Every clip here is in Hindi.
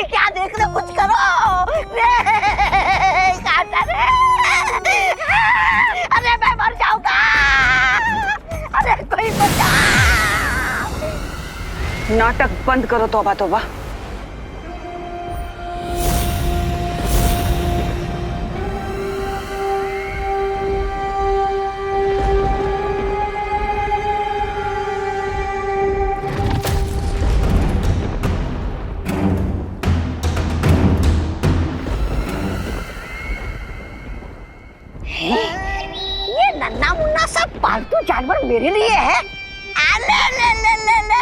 अरे क्या देख रहे, कुछ करो रे, काटा रे। अरे मैं मर जाऊंगा, अरे कोई बचा। नाटक बंद करो तौबा तौबा। ये नन्ना मुन्ना सब पालतू जानवर मेरे लिए है। अले ले ले ले ले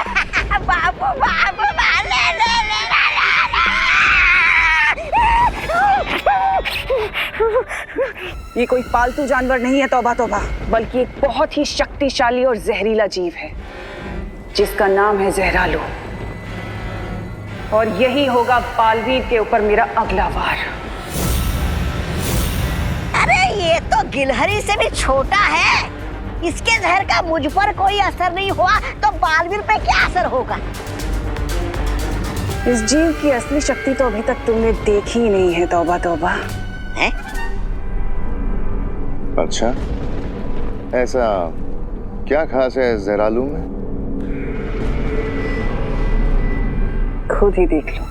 बाबू बाबू ले ले ले ये कोई पालतू जानवर नहीं है तौबा तौबा, बल्कि एक बहुत ही शक्तिशाली और जहरीला जीव है जिसका नाम है जहरालू। और यही होगा बालवीर के ऊपर मेरा अगला वार। अरे ये तो गिलहरी से भी छोटा है, इसके जहर का मुझ पर कोई असर नहीं हुआ तो बालवीर पे क्या असर होगा? इस जीव की असली शक्ति तो अभी तक तुमने देखी ही नहीं है तौबा तौबा। है? अच्छा, ऐसा क्या खास है जहरालू में? खुद ही देख लो।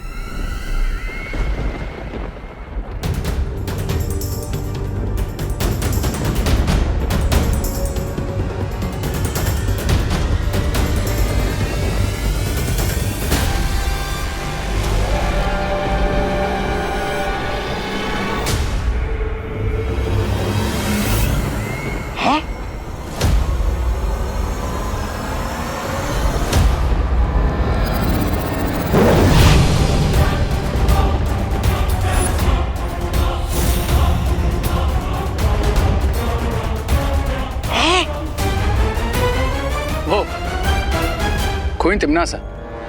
कोई तिमना सा,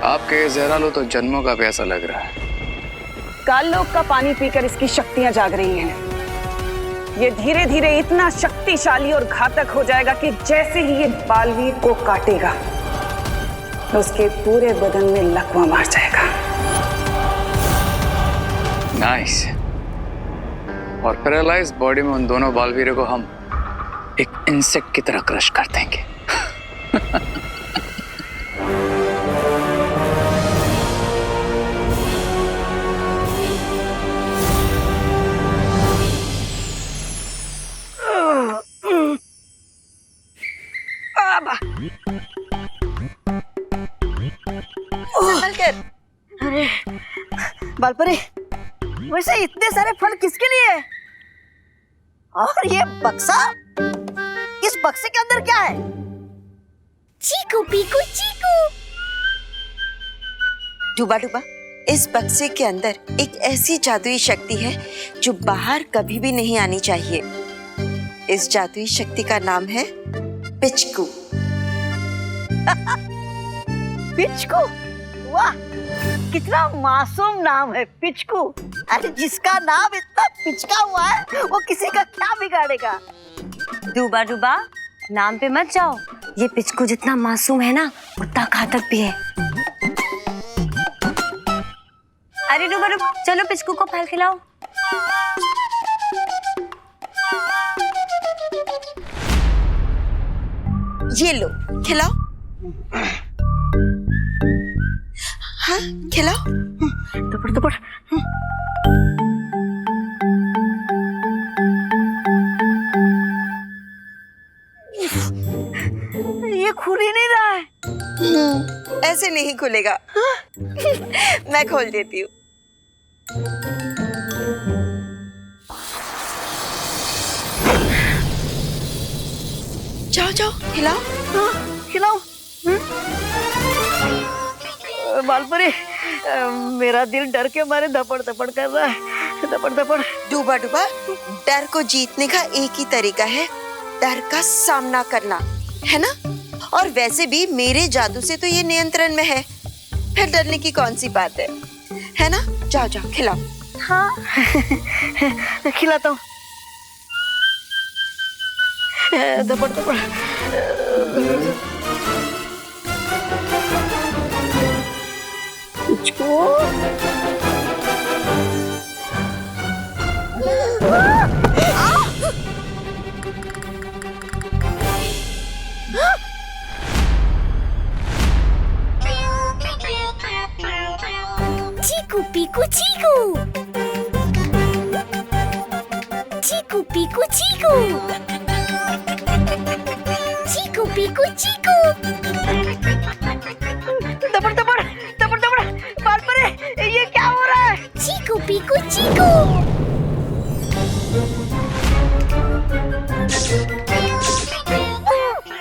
आपके जहरालू तो जन्मों का प्यासा लग रहा है। काललोक का पानी पीकर इसकी शक्तियां जाग रही हैं। ये धीरे धीरे इतना शक्तिशाली और घातक हो जाएगा कि जैसे ही ये बालवीर को काटेगा उसके पूरे बदन में लकवा मार जाएगा। नाइस। और पैरालाइज बॉडी में उन दोनों बालवीरों को हम एक इंसेक्ट की तरह क्रश कर देंगे। अरे बालपरी, वैसे इतने सारे फल किसके लिए? और ये बक्सा, इस बक्से के अंदर क्या है? चीकू पीकू चीकू। डूबा डूबा, इस बक्से के अंदर एक ऐसी जादुई शक्ति है जो बाहर कभी भी नहीं आनी चाहिए। इस जादुई शक्ति का नाम है पिचकू। पिचकू? वाह, कितना मासूम नाम है पिचकू। अरे जिसका नाम इतना पिचका हुआ है वो किसी का क्या बिगाड़ेगा? डूबा डूबा, नाम पे मत जाओ। ये पिचकू जितना मासूम है ना उतना घातक भी है। अरे डूबा डूबा, चलो पिचकू को फल खिलाओ। ये लो, खिलाओ। हाँ, खिलाओ। दपड़ दपड़। ये खुल ही नहीं रहा है। ऐसे नहीं खुलेगा। मैं खोल देती हूँ। जाओ जाओ, खिलाओ। हाँ, खिलाओ। बालपरी, मेरा दिल डर के मारे धपड़ धपड़ कर रहा है, धपड़ धपड़। डूबा डूबा, डर को जीतने का एक ही तरीका है, डर का सामना करना, है ना? और वैसे भी मेरे जादू से तो ये नियंत्रण में है, फिर डरने की कौन सी बात है ना? जाओ जाओ, खिलाओ। हाँ, खिलाता हूँ। धपड़ धपड़। पिचकू, चीकू चीकू पीकू चीकू दबड़ दबड़ दबड़ दबड़ बाल परे, ये क्या हो रहा है? चीकू पीकू चीकू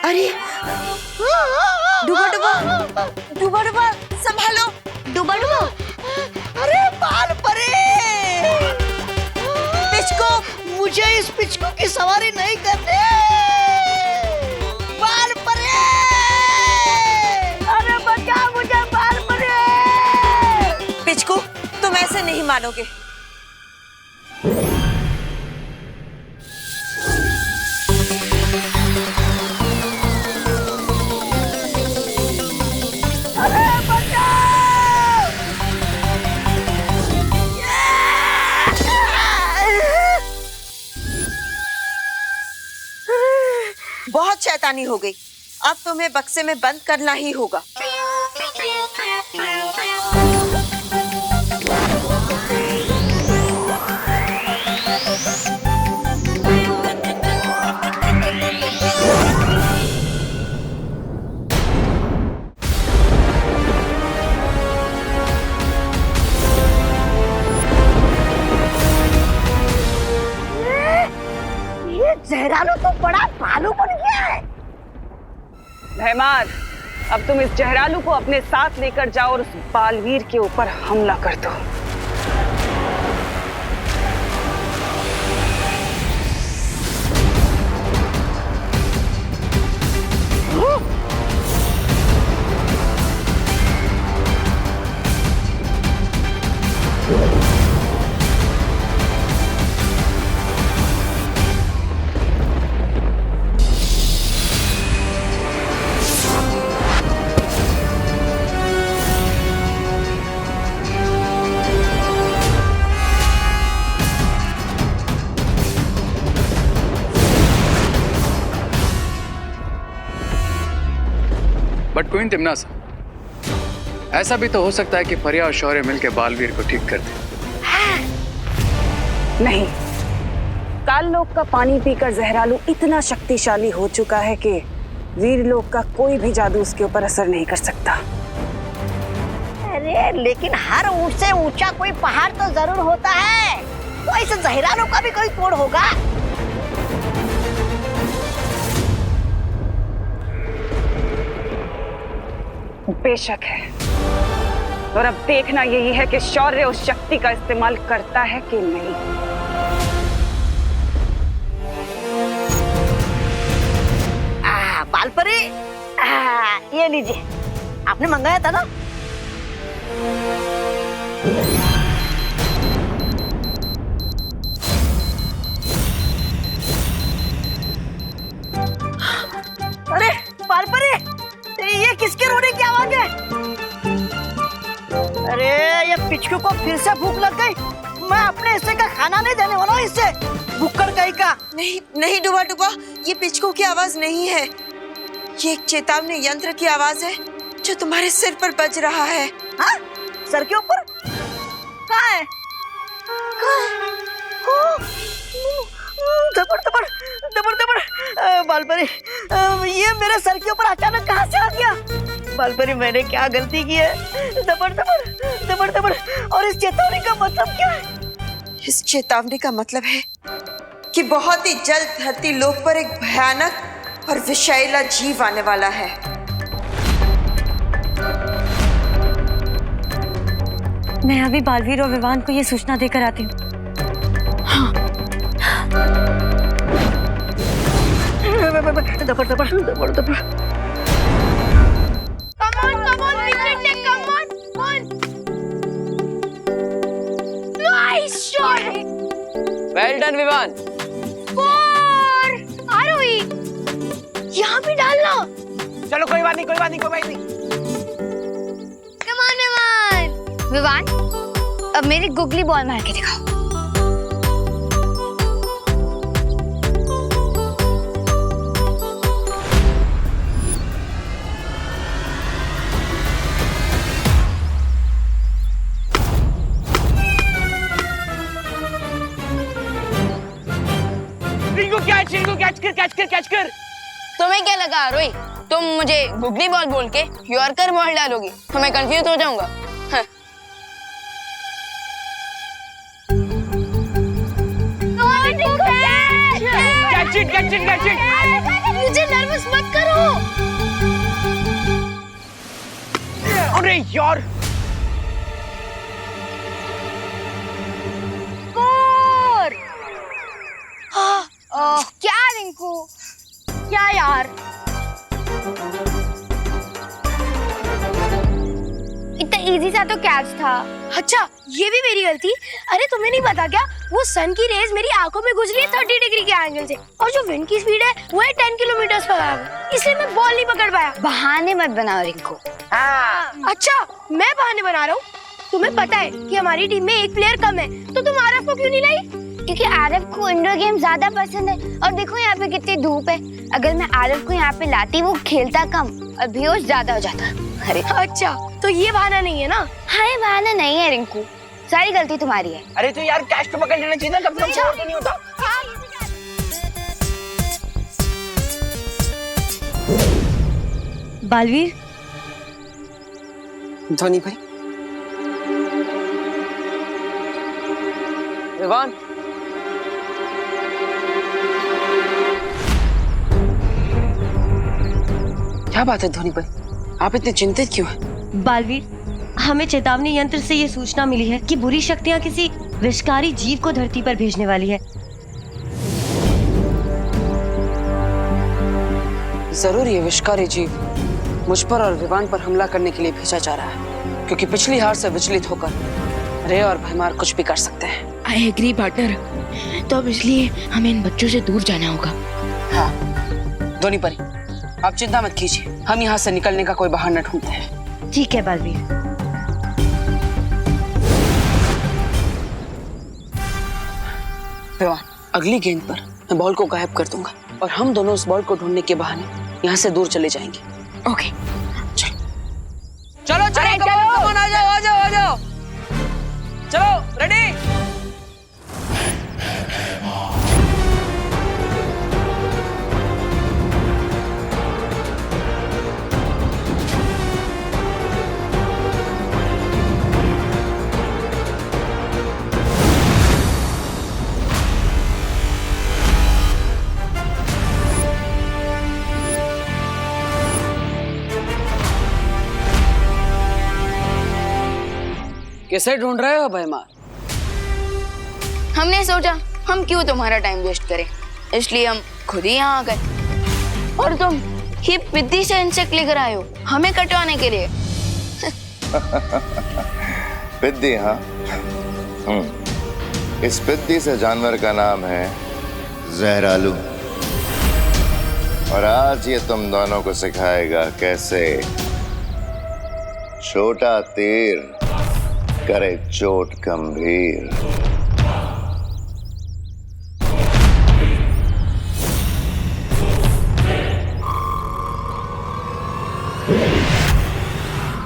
अरे डूबा डूबा डूबा डूबा संभालो, डूबा डूबा। अरे बाल परे, पिचको, मुझे इस पिचकू की सवारी नहीं करनी। बाल परे, अरे बचा मुझे बाल परे। पिचको, तुम ऐसे नहीं मानोगे। अरे बचाओ! बहुत शैतानी हो गई, अब तुम्हें बक्से में बंद करना ही होगा। ये जहरालू तो बड़ा भालू बन गया है। भैमार, अब तुम इस जहरालू को अपने साथ लेकर जाओ और उस बालवीर के ऊपर हमला कर दो। बट क्वीन तिम्नासा, ऐसा भी तो हो सकता है कि फरिया और शौर्य मिलकर बालवीर को ठीक कर दे। नहीं, काललोक का पानी पीकर जहरालू इतना शक्तिशाली हो चुका है कि वीरलोक का कोई भी जादू उसके ऊपर असर नहीं कर सकता। अरे लेकिन हर ऊंचे ऊंचा कोई पहाड़ तो जरूर होता है, तो इस जहरालू का भी कोई तोड़ होगा। बेशक है, और अब देखना यही है कि शौर्य उस शक्ति का इस्तेमाल करता है कि नहीं। बाल परी, ये लीजिए, आपने मंगाया था ना। अरे बाल परी, ये किसके रोने की आवाज है? अरे ये पिचकू को फिर से भूख लग गई। मैं अपने हिस्से का खाना नहीं देने वाला हूँ इससे, भूखड़ कहीं का। नहीं नहीं डूबा डूबा, ये पिचको की आवाज नहीं है, ये एक चेतावनी यंत्र की आवाज है जो तुम्हारे सिर पर बज रहा है। हाँ? सर के ऊपर? कहाँ है? दबड़ दबड़ दबड़ दबड़, बालपरी, ये मेरे सर के ऊपर अचानक कहाँ से आ गया? बालपरी, मैंने क्या गलती की है? दबड़ दबड़ दबड़ दबड़, और इस चेतावनी का मतलब क्या है? इस चेतावनी का मतलब है कि बहुत ही जल्द धरती लोक पर एक भयानक और विषैला जीव आने वाला है। मैं अभी बालवीर और विवान को ये सूचना देकर आती हूँ। दबड़ दबड़ दबड़ दबड़। Well done Vivaan. आरोही, यहाँ भी डालना। चलो कोई बात नहीं, कोई बात नहीं, कोई बात नहीं। Come on Vivaan. विवान, अब मेरी गुगली बॉल मार के दिखाओ। रिंकू कैच कर। तुम्हें क्या लगा रोई, तुम मुझे गुगली बॉल बोल के यॉर्कर बॉल डालोगी तो मैं कंफ्यूज हो जाऊंगा। हाँ। Catch it. मुझे नर्वस मत करो। अरे यार, क्या रिंकू, क्या यार, इतना इजी सा तो कैच था। अच्छा, ये भी मेरी गलती। अरे तुम्हें नहीं पता क्या, वो सन की रेज मेरी आंखों में गुजरी है 30 डिग्री के एंगल से, और जो विंड की स्पीड है वो है 10 किलोमीटर पर आवर, इसलिए मैं बॉल नहीं पकड़ पाया। बहाने मत बनाओ रिंकू। अच्छा, मैं बहाने बना रहा हूँ? तुम्हें पता है कि हमारी टीम में एक प्लेयर कम है, तो तुम आरफ को क्यों नहीं लाई? क्योंकि आरफ को इंडोर गेम ज्यादा पसंद है, और देखो यहाँ पे कितनी धूप है। अगर मैं आरफ को यहाँ पे लाती, वो खेलता कम और बेहोश ज्यादा हो जाता। अरे अच्छा, तो ये बहाना नहीं है ना? हाँ, ये बहाना नहीं है रिंकू, सारी गलती तुम्हारी है। अरे तो यार कैच तो पकड़ लेना चाहिए ना, कम से कम स्कोर तो नहीं होता। बालवीर, धोनी भाई, विवान, क्या बात है धोनी भाई, आप इतने चिंतित क्यों हैं? बालवीर, हमें चेतावनी यंत्र से ये सूचना मिली है कि बुरी शक्तियां किसी विषकारी जीव को धरती पर भेजने वाली है। जरूर ये विषकारी जीव मुझ पर और विवान पर हमला करने के लिए भेजा जा रहा है, क्योंकि पिछली हार से विचलित होकर रे और भैमार कुछ भी कर सकते हैं। आई एग्री पार्टनर, तो अब इसलिए हमें इन बच्चों से दूर जाना होगा। हाँ धोनी परी, आप चिंता मत कीजिए, हम यहाँ से निकलने का कोई बहाना ढूंढते हैं। ठीक है बालवीर। विवान, अगली गेंद पर मैं बॉल को गायब कर दूंगा और हम दोनों उस बॉल को ढूंढने के बहाने यहाँ से दूर चले जाएंगे। ओके। चलो कमान, आ जाओ। चलो रेडी। किसे ढूंढ रहे हो भैमार? हमने सोचा हम क्यों तुम्हारा टाइम वेस्ट करें, इसलिए हम खुद ही यहाँ आ गए। और तुम ये पिद्दी से इंसेक्ट लेकर आए हो हमें कटवाने के लिए। पिद्दी? हाँ, इस पिद्दी से जानवर का नाम है जहरालू, और आज ये तुम दोनों को सिखाएगा कैसे छोटा तीर करे चोट गंभीर।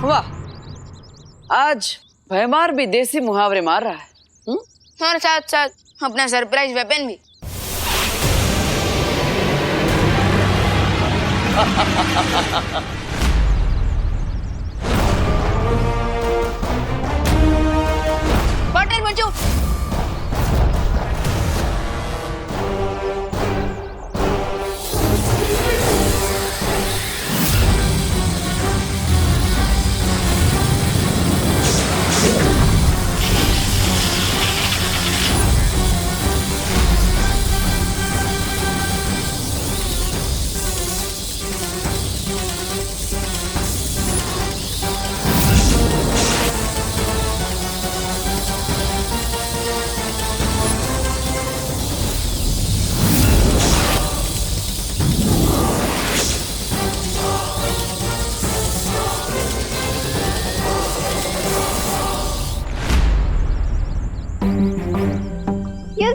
वाह, आज भैमार भी देसी मुहावरे मार रहा है। और साथ साथ अपना सरप्राइज वेपन भी। पार्टनर बचो।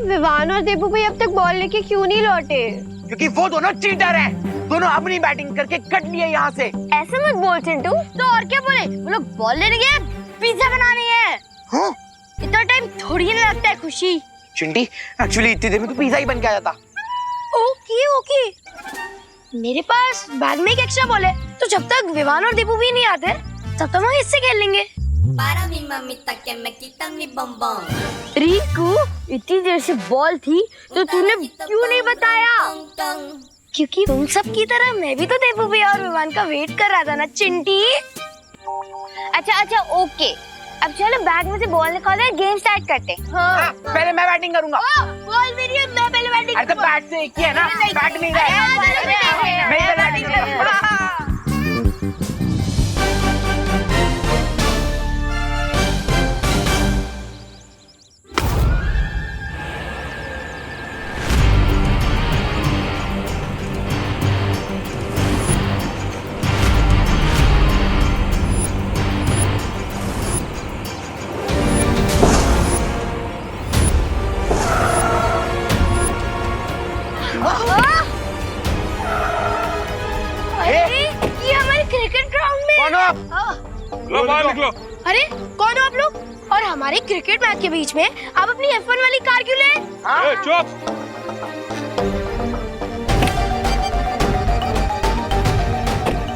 विवान और देबू भाई अब तक बॉल लेके क्यों नहीं लौटे? क्योंकि वो दोनों चीटर हैं, दोनों अपनी बैटिंग करके कट लिए यहाँ से। ऐसे मत बोल चिंटू, तो और क्या बोले? वो लोग बॉल लेने गए, पिज्जा बनाने हैं। हाँ? इतना टाइम थोड़ी ना लगता है खुशी। चिंटी, एक्चुअली इतनी देर में तो पिज्जा ही बन के आ जाता। ओके ओके, मेरे पास बैग में एक एक्स्ट्रा बॉल है, तो जब तक विवान और दीपू भी नहीं आते तब तक हम इससे खेल लेंगे। रिंकू, इतनी देर से बॉल थी तो तूने क्यों नहीं बताया? क्योंकि तुम सब की तरह मैं भी तो दीपू भैया और विवान का वेट कर रहा था ना चिंटी। अच्छा ओके, अब चलो बैग में से बॉल निकालो, गेम स्टार्ट करते हैं। हाँ, पहले मैं बैटिंग करूंगा। बॉल मेरी है, मैं पहले बैटिंग। अरे तो बैट से एक ही है ना, बैट नहीं है। मैं इधर बैटिंग करूंगा। ये हमारे क्रिकेट ग्राउंड में। कौन हो आप? बाहर निकलो। अरे कौन हो आप लोग? और हमारे क्रिकेट मैच के बीच में आप अपनी F1 वाली कार क्यों ले? चुप।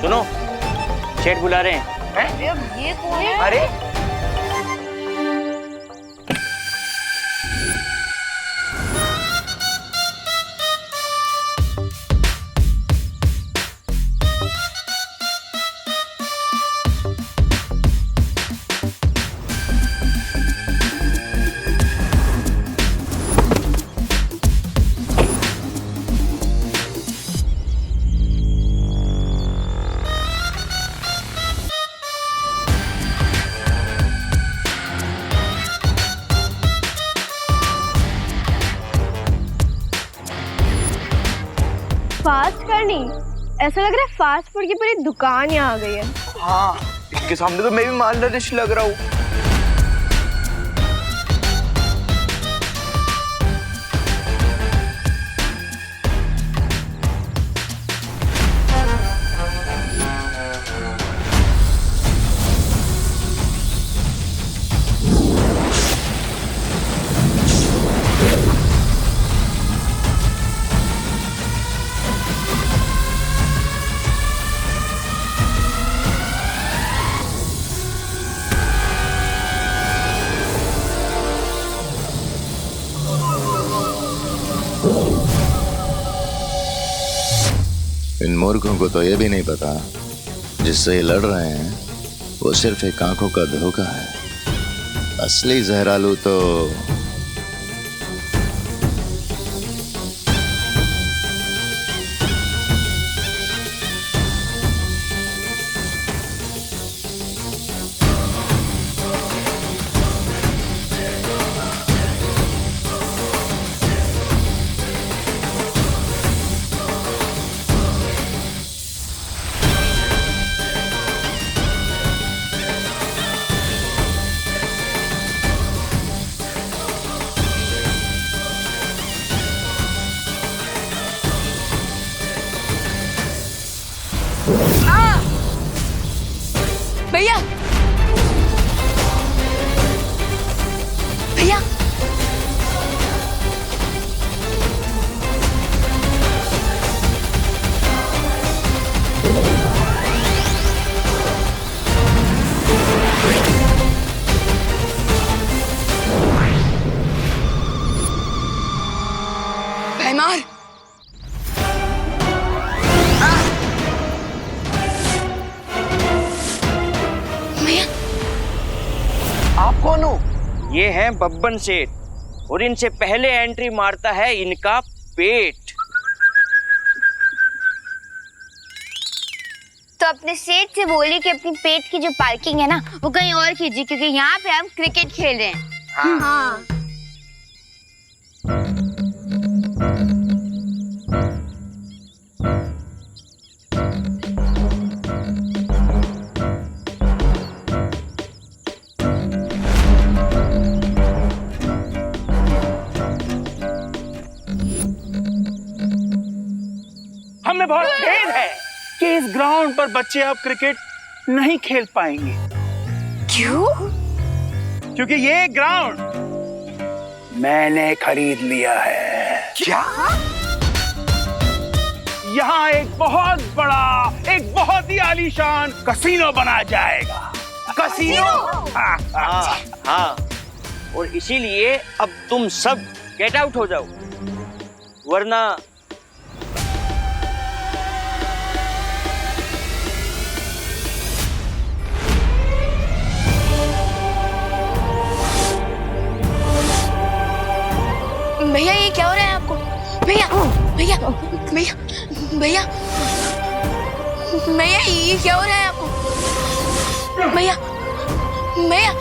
सुनो, शेठ बुला रहे हैं। ये कौन है? अरे फास्ट करनी, ऐसा लग रहा है फास्ट फूड की पूरी दुकान यहाँ आ गई है। हाँ, इसके सामने तो मैं भी मालनरिश लग रहा हूँ। इन मूर्खों को तो ये भी नहीं पता जिससे ये लड़ रहे हैं वो सिर्फ एक आंखों का धोखा है। असली जहरालू तो भैया भैया भैमार आप कौन हो? ये हैं बब्बन सेठ और इनसे पहले एंट्री मारता है इनका पेट। तो अपने सेठ से बोलिए कि अपनी पेट की जो पार्किंग है ना वो कहीं और कीजिए, क्योंकि यहाँ पे हम क्रिकेट खेल रहे हैं। हाँ। हमें बहुत खेद है कि इस ग्राउंड पर बच्चे अब क्रिकेट नहीं खेल पाएंगे। क्यों? क्योंकि ये ग्राउंड मैंने खरीद लिया है। क्या? यहाँ एक बहुत बड़ा, एक बहुत ही आलीशान कसीनो बना जाएगा। कसीनो? हाँ, और इसीलिए अब तुम सब गेट आउट हो जाओ, वरना भैया ये क्या हो रहा है आपको? भैया भैया भैया भैया भैया ये क्या हो रहा है आपको? भैया भैया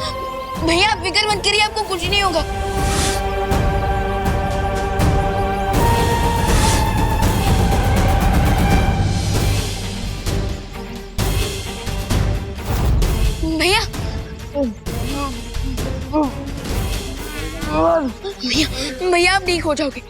भैया आप फिक्र मत करिए, आपको कुछ नहीं होगा। भैया भैया भैया आप ठीक हो जाओगे।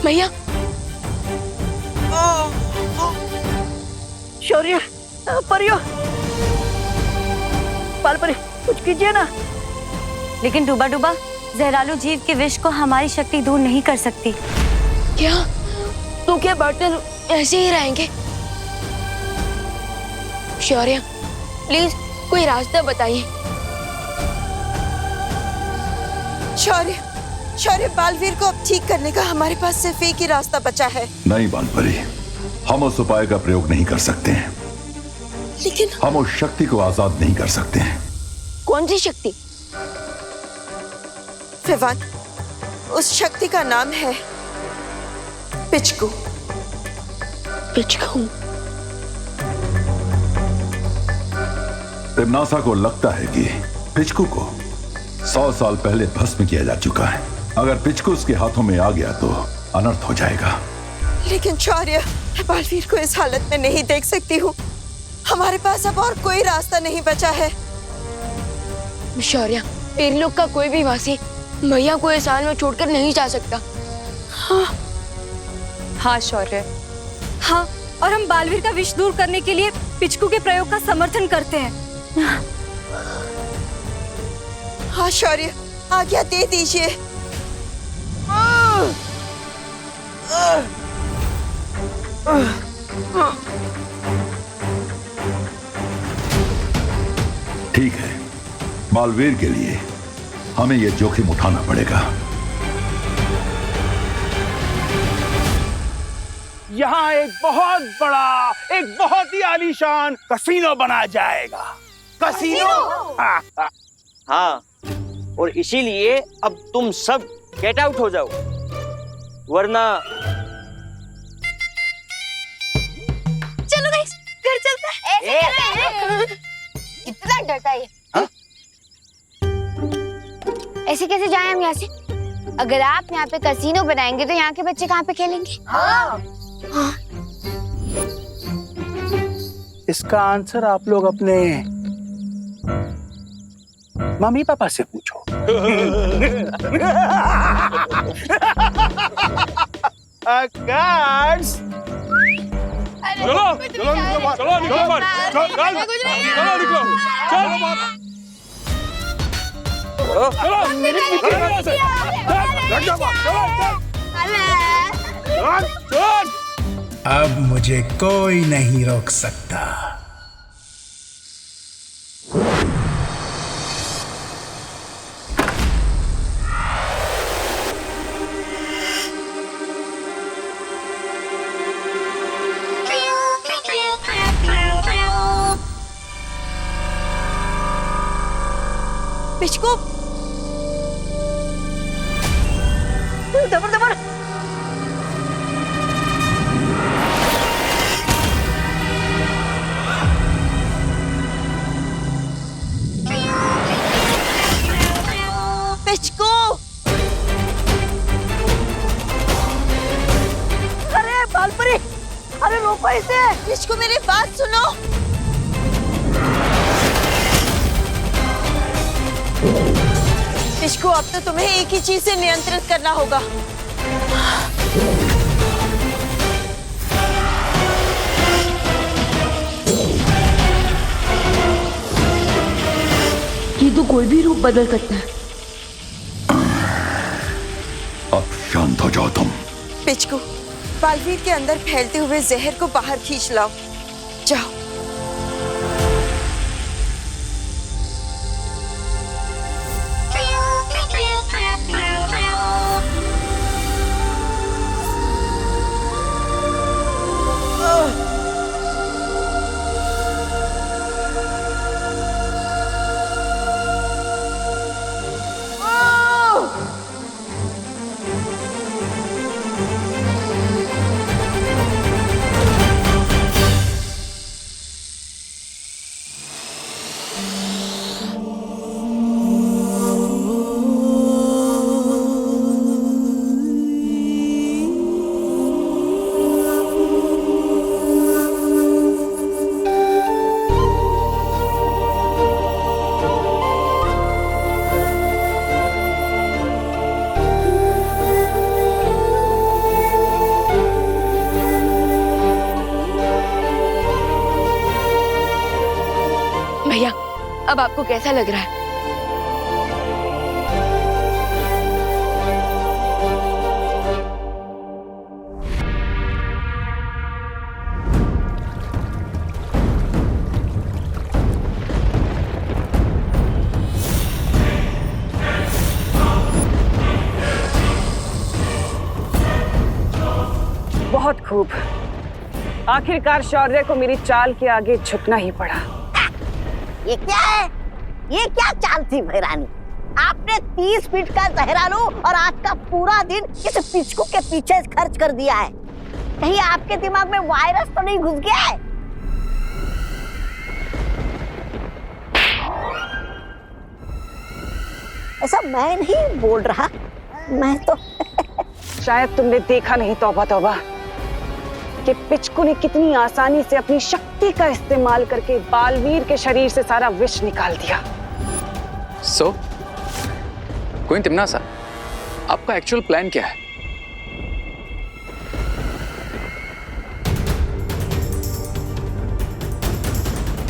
भैया शौर्य, परियो, बालपरी कुछ कीजिए ना। लेकिन डूबा डूबा, जहरालू जीव के विष को हमारी शक्ति दूर नहीं कर सकती। क्या तो क्या बर्तन ऐसे ही रहेंगे? शौर्य प्लीज कोई रास्ता बताइए। शौर्य, शौर्य, बालवीर को अब ठीक करने का हमारे पास सिर्फ एक ही रास्ता बचा है। नहीं बालपरी, हम उस उपाय का प्रयोग नहीं कर सकते हैं। लेकिन हम उस शक्ति को आजाद नहीं कर सकते हैं। कौन सी शक्ति? विवान, उस शक्ति का नाम है पिचकू। पिचकू? तिम्नासा को लगता है कि पिचकू को 100 साल पहले भस्म किया जा चुका है। अगर पिचकू उसके हाथों में आ गया तो अनर्थ हो जाएगा। लेकिन शौर्य, मैं बालवीर को इस हालत में नहीं देख सकती हूँ। हमारे पास अब और कोई रास्ता नहीं बचा है। शौर्य, इन लोग का कोई भी वासी भैया को इस हाल में छोड़कर नहीं जा सकता। हाँ शौर्य, हाँ, और हम बालवीर का विष दूर करने के लिए पिचकू के प्रयोग का समर्थन करते हैं। हाँ शौर्य, आज्ञा दे दीजिए। ठीक है, बालवीर के लिए हमें यह जोखिम उठाना पड़ेगा। यहाँ एक बहुत बड़ा, एक बहुत ही आलीशान कसीनो बना जाएगा। कसीनो? हाँ, और इसीलिए अब तुम सब गेट आउट हो जाओ, वरना चलो गाइस, घर चलते हैं। कितना डरता है ये? ऐसे कैसे जाएं हम यहाँ से? अगर आप यहाँ पे कसीनो बनाएंगे तो यहाँ के बच्चे कहाँ पे खेलेंगे? हाँ। इसका आंसर आप लोग अपने मम्मी पापा से पूछो। गाइस, चलो चलो चलो निकलो मत, चलो निकलो, चलो मेरे पीछे से, अब मुझे कोई नहीं रोक सकता। पिचकू, दबर दबर। पिचकू, अरे बालपरी, अरे रोको इसे। पिचकू मेरी बात सुनो। पिचकू, अब तो तुम्हें एक ही चीज से नियंत्रित करना होगा। ये तो कोई भी रूप बदल सकता है। अब शांत हो जाओ तुम। पिचकू, बालवीर के अंदर फैलते हुए जहर को बाहर खींच लाओ। जाओ। भैया, अब आपको कैसा लग रहा है? बहुत खूब। आखिरकार शौर्य को मेरी चाल के आगे झुकना ही पड़ा। ये क्या है? ये क्या चाल थी भैरानी? आपने 30 फीट का जहरालू और आज का पूरा दिन इस पिचकू के पीछे खर्च कर दिया है। कहीं आपके दिमाग में वायरस तो नहीं घुस गया है? ऐसा मैं नहीं बोल रहा, मैं तो शायद तुमने देखा नहीं तौबा तौबा कि पिचकू ने कितनी आसानी से अपनी शक्ति का इस्तेमाल करके बालवीर के शरीर से सारा विष निकाल दिया। सो कोई तिमना सा, आपका एक्चुअल प्लान क्या है?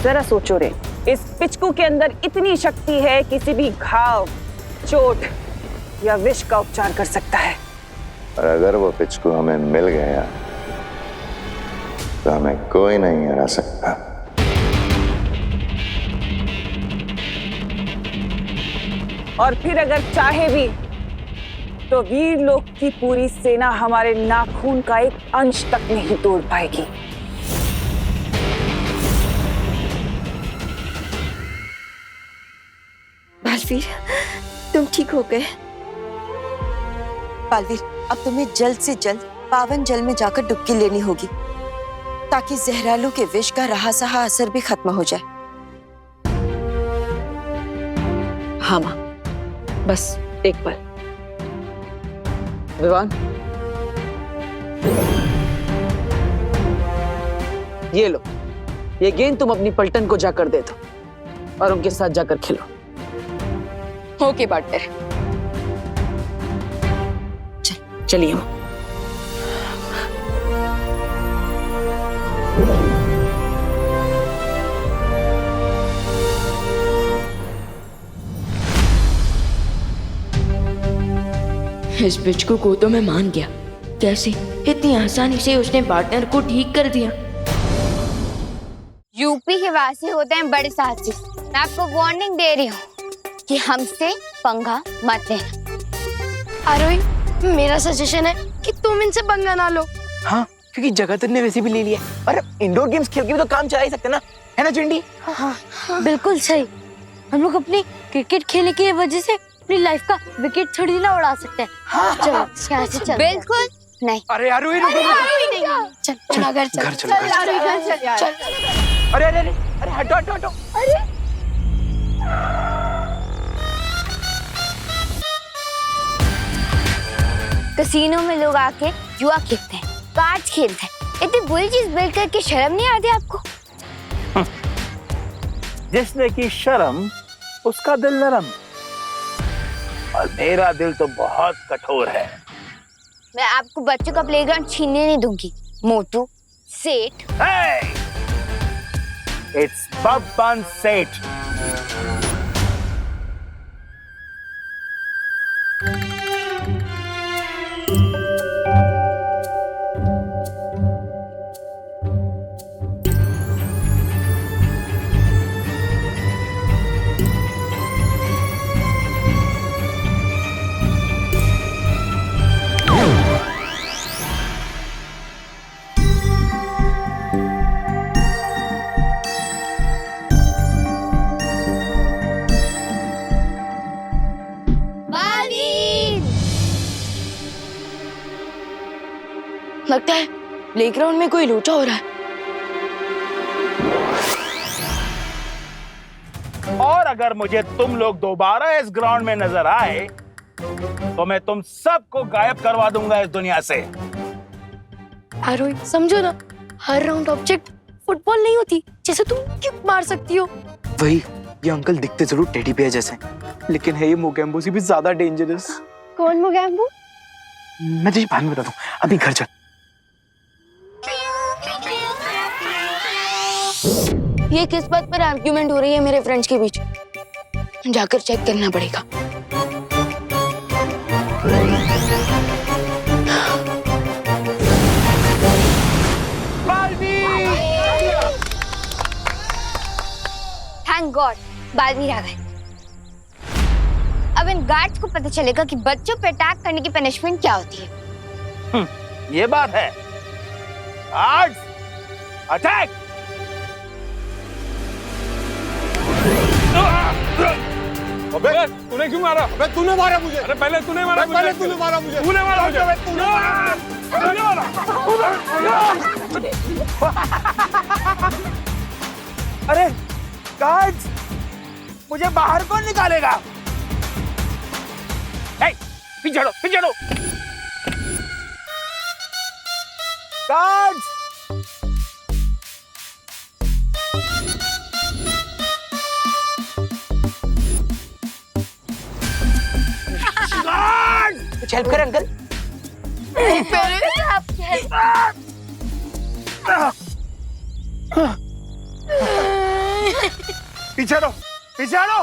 जरा सोचो रे, इस पिचकू के अंदर इतनी शक्ति है किसी भी घाव, चोट या विष का उपचार कर सकता है। और अगर वो पिचकू हमें मिल गया तो हमें कोई नहीं हरा सकता। और फिर अगर चाहे भी तो वीर लोक की पूरी सेना हमारे नाखून का एक अंश तक नहीं तोड़ पाएगी। बालवीर, तुम ठीक हो गए? बालवीर, अब तुम्हें जल्द से जल्द पावन जल में जाकर डुबकी लेनी होगी ताकि जहरालू के विष का रहा सहा असर भी खत्म हो जाए। हाँ माँ, बस एक पल। विवान, ये लो, ये गेंद तुम अपनी पलटन को जाकर दे दो और उनके साथ जाकर खेलो। Okay partner. चलिए। इस पिचकू को तो मैं मान गया। कैसे इतनी आसानी से उसने पार्टनर को ठीक कर दिया। यूपी के वासी होते हैं बड़े साहसी। मैं आपको वार्निंग दे रही हूँ कि हमसे पंगा मत लेना। आरोही, मेरा सजेशन है कि तुम इनसे पंगा ना लो। हाँ, क्योंकि जगत ने वैसे भी ले लिया और इंडोर गेम्स खेल के भी तो काम चला ही सकते ना, है ना चिंडी? हाँ, बिल्कुल सही। हम लोग अपनी क्रिकेट खेलने की वजह से अपनी लाइफ का विकेट थोड़ी ना उड़ा सकते हैं। हाँ, चलो यहाँ से चल। बिल्कुल नहीं। अरे आरोही, चल चल घर चल। घर चलो, चल आरोही घर चल। चल। अरे अरे अरे अरे हटो हटो हटो। अरे कसीनो में लोग आके जुआ खेलते हैं, कार्ड्स खेलते हैं। इतनी बुरी चीज बिल्ड करके शर्म नहीं आती आपको? जिसने की शर्म उसका दिल नरम। और मेरा दिल तो बहुत कठोर है। मैं आपको बच्चों का प्लेग्राउंड छीनने नहीं दूंगी मोटू सेठ। इट्स बब्बन सेठ। लगता है प्लेग्राउंड में कोई लोचा हो रहा है। और अगर मुझे तुम लोग दोबारा इस ग्राउंड में नजर आए तो मैं तुम सबको गायब करवा दूंगा इस दुनिया से। आरोही समझो ना, हर राउंड ऑब्जेक्ट फुटबॉल नहीं होती जैसे तुम किक मार सकती हो। वही, ये अंकल दिखते जरूर टेडी बेयर जैसे, लेकिन है ये मोगैम्बो से भी ज्यादा डेंजरस। कौन मोगैम्बो? मैं तुझे बाद में बताता हूँ, अभी घर चल। ये किस बात पर आर्ग्यूमेंट हो रही है मेरे फ्रेंड्स के बीच? जाकर चेक करना पड़ेगा। थैंक गॉड बालवीर आ गए। अब इन गार्ड्स को पता चलेगा कि बच्चों पे अटैक करने की पनिशमेंट क्या होती है। ये बात है। Guards attack. अबे तूने क्यों मारा? अबे तूने मारा मुझे। अरे पहले तूने मारा मुझे। पहले तूने मारा मुझे। तूने मारा मुझे। तूने मारा। अरे गार्ड्स, मुझे बाहर कौन निकालेगा? पीछे हटो, पीछे हटो। गार्ड्स, कुछ हेल्प कर अंकल। पीछे हटो, पीछे हटो।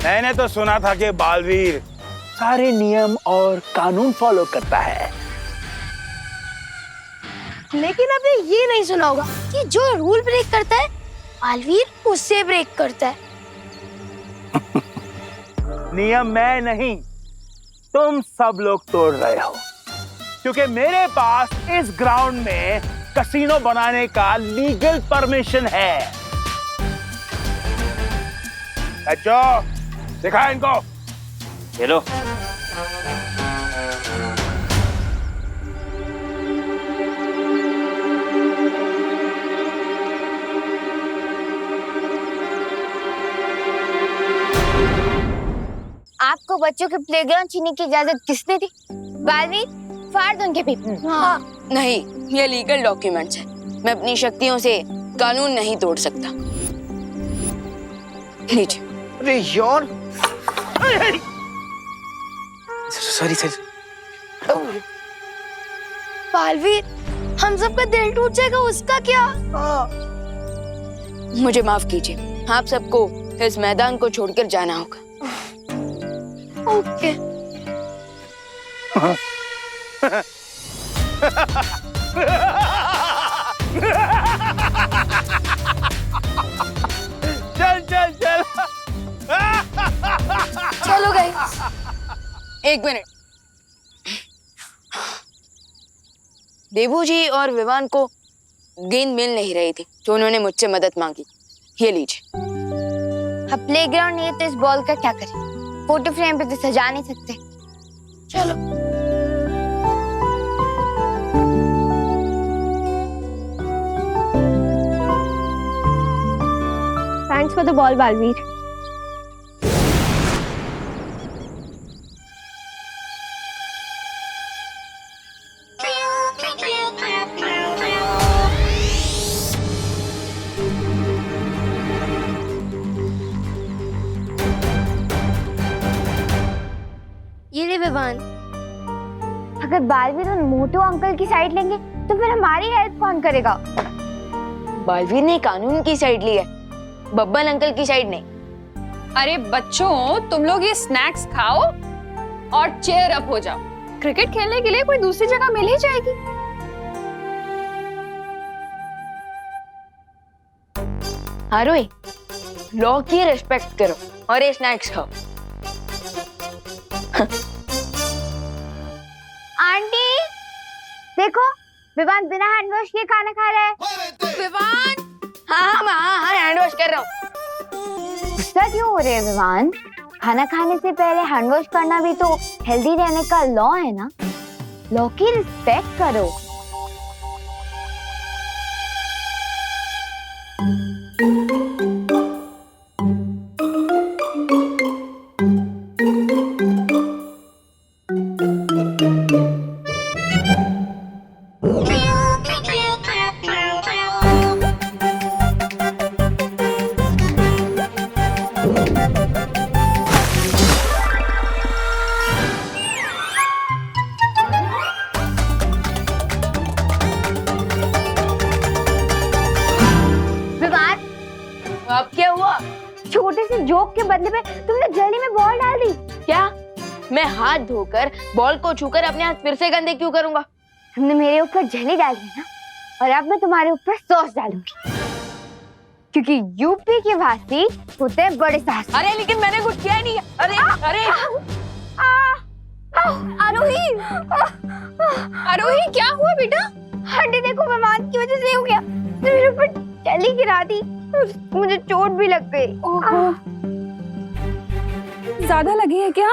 मैंने तो सुना था कि बालवीर सारे नियम और कानून फॉलो करता है, लेकिन आपने ये नहीं सुना होगा कि जो रूल ब्रेक करता है बालवीर उससे ब्रेक करता है। नियम मैं नहीं, तुम सब लोग तोड़ रहे हो, क्योंकि मेरे पास इस ग्राउंड में कैसीनो बनाने का लीगल परमिशन है। बच्चों, दिखाओ इनको। ये लो। आपको बच्चों के प्लेग्राउंड छीनने की इजाजत किसने दी? बालवीर, फाड़ दो उनके पेपर। हाँ। नहीं, ये लीगल डॉक्यूमेंट्स है। मैं अपनी शक्तियों से कानून नहीं तोड़ सकता। लीजिए। अरे यार, सॉरी सर। बालवीर, हम सबका दिल टूट जाएगा, उसका क्या? मुझे माफ कीजिए, आप सबको इस मैदान को छोड़कर जाना होगा। ओके। चल चल चल। चलो गाइस। एक मिनट। देबू जी और विवान को गेंद मिल नहीं रही थी, तो उन्होंने मुझसे मदद मांगी। ये लीजिए। अब प्लेग्राउंड नहीं है तो इस बॉल का क्या करें? फोटो फ्रेम पे तो सजा नहीं सकते। चलो। Thanks for the ball Baalveer. Vivaan. अगर बालवीर उन मोटू अंकल की साइड लेंगे तो फिर हमारी हेल्प कौन करेगा? बालवीर ने कानून की साइड ली है, बब्बन अंकल की साइड नहीं। अरे बच्चों, तुम लोग ये स्नैक्स खाओ और चेयर अप हो जाओ। क्रिकेट खेलने के लिए कोई दूसरी जगह मिल ही जाएगी। आरोही, लॉ की रिस्पेक्ट करो और ये स्नैक्स खाओ। आंटी देखो, विवान बिना हैंड वॉश किए खाना खा रहा है। विवान, हाँ हैंड वॉश कर रहा हूँ। गुस्सा क्यों हो रहे हैं विवान? खाना खाने से पहले हैंड वॉश करना भी तो हेल्दी रहने का लॉ है ना। लॉ की रिस्पेक्ट करो। अब क्या हुआ? छोटे से जोक के बदले में तुमने जली में बॉल डाल दी। क्या? मैं हाथ धोकर बॉल को छूकर अपने हाथ फिर से गंदे क्यों करूंगा? तुमने मेरे ऊपर जली डाली ना, और अब मैं तुम्हारे ऊपर सॉस डालूंगी, क्योंकि यूपी के वासी होते हैं बड़े साहसी। अरे लेकिन मैंने कुछ किया नहीं। अरे आरोही, आरोही क्या हुआ बेटा? आंटी देखो, विमान की वजह से हो गया। मेरे ऊपर जली गिरा दी, मुझे चोट भी लग गई। ओहो, ज्यादा लगी है क्या?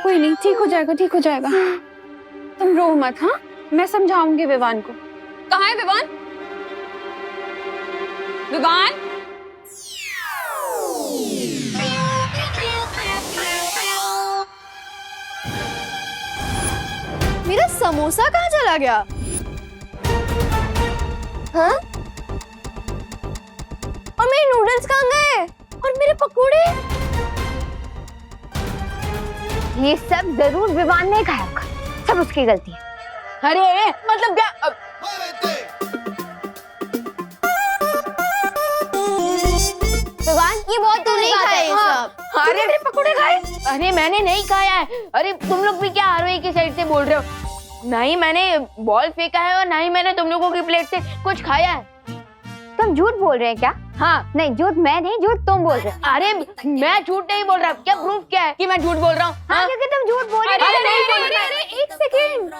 कोई नहीं, ठीक हो जाएगा, ठीक हो जाएगा। तुम रो मत। हाँ, मैं समझाऊंगी विवान को। कहाँ है विवान? विवान? मेरा समोसा कहाँ चला गया? हाँ? और मेरे नूडल्स कहाँ गए? और मेरे पकोड़े? ये सब जरूर विवान ने खाया होगा, सब उसकी गलती है। अरे मतलब क्या? विवान, ये बहुत तो नहीं खाए ये सब। अरे मेरे पकोड़े खाए? अरे मैंने नहीं खाया है। अरे तुम लोग भी क्या आरोही की साइड से बोल रहे हो? नहीं मैंने बॉल फेंका है और ना ही मैंने तुम लोगों की प्लेट से कुछ खाया है। तुम झूठ बोल रहे हैं क्या? हाँ। नहीं, झूठ मैं नहीं, झूठ तुम बोल रहे हो। अरे मैं झूठ नहीं बोल रहा। क्या प्रूफ क्या है कि मैं झूठ बोल रहा हूँ? हाँ, क्योंकि तुम झूठ बोल रहे हो। अरे एक सेकेंड,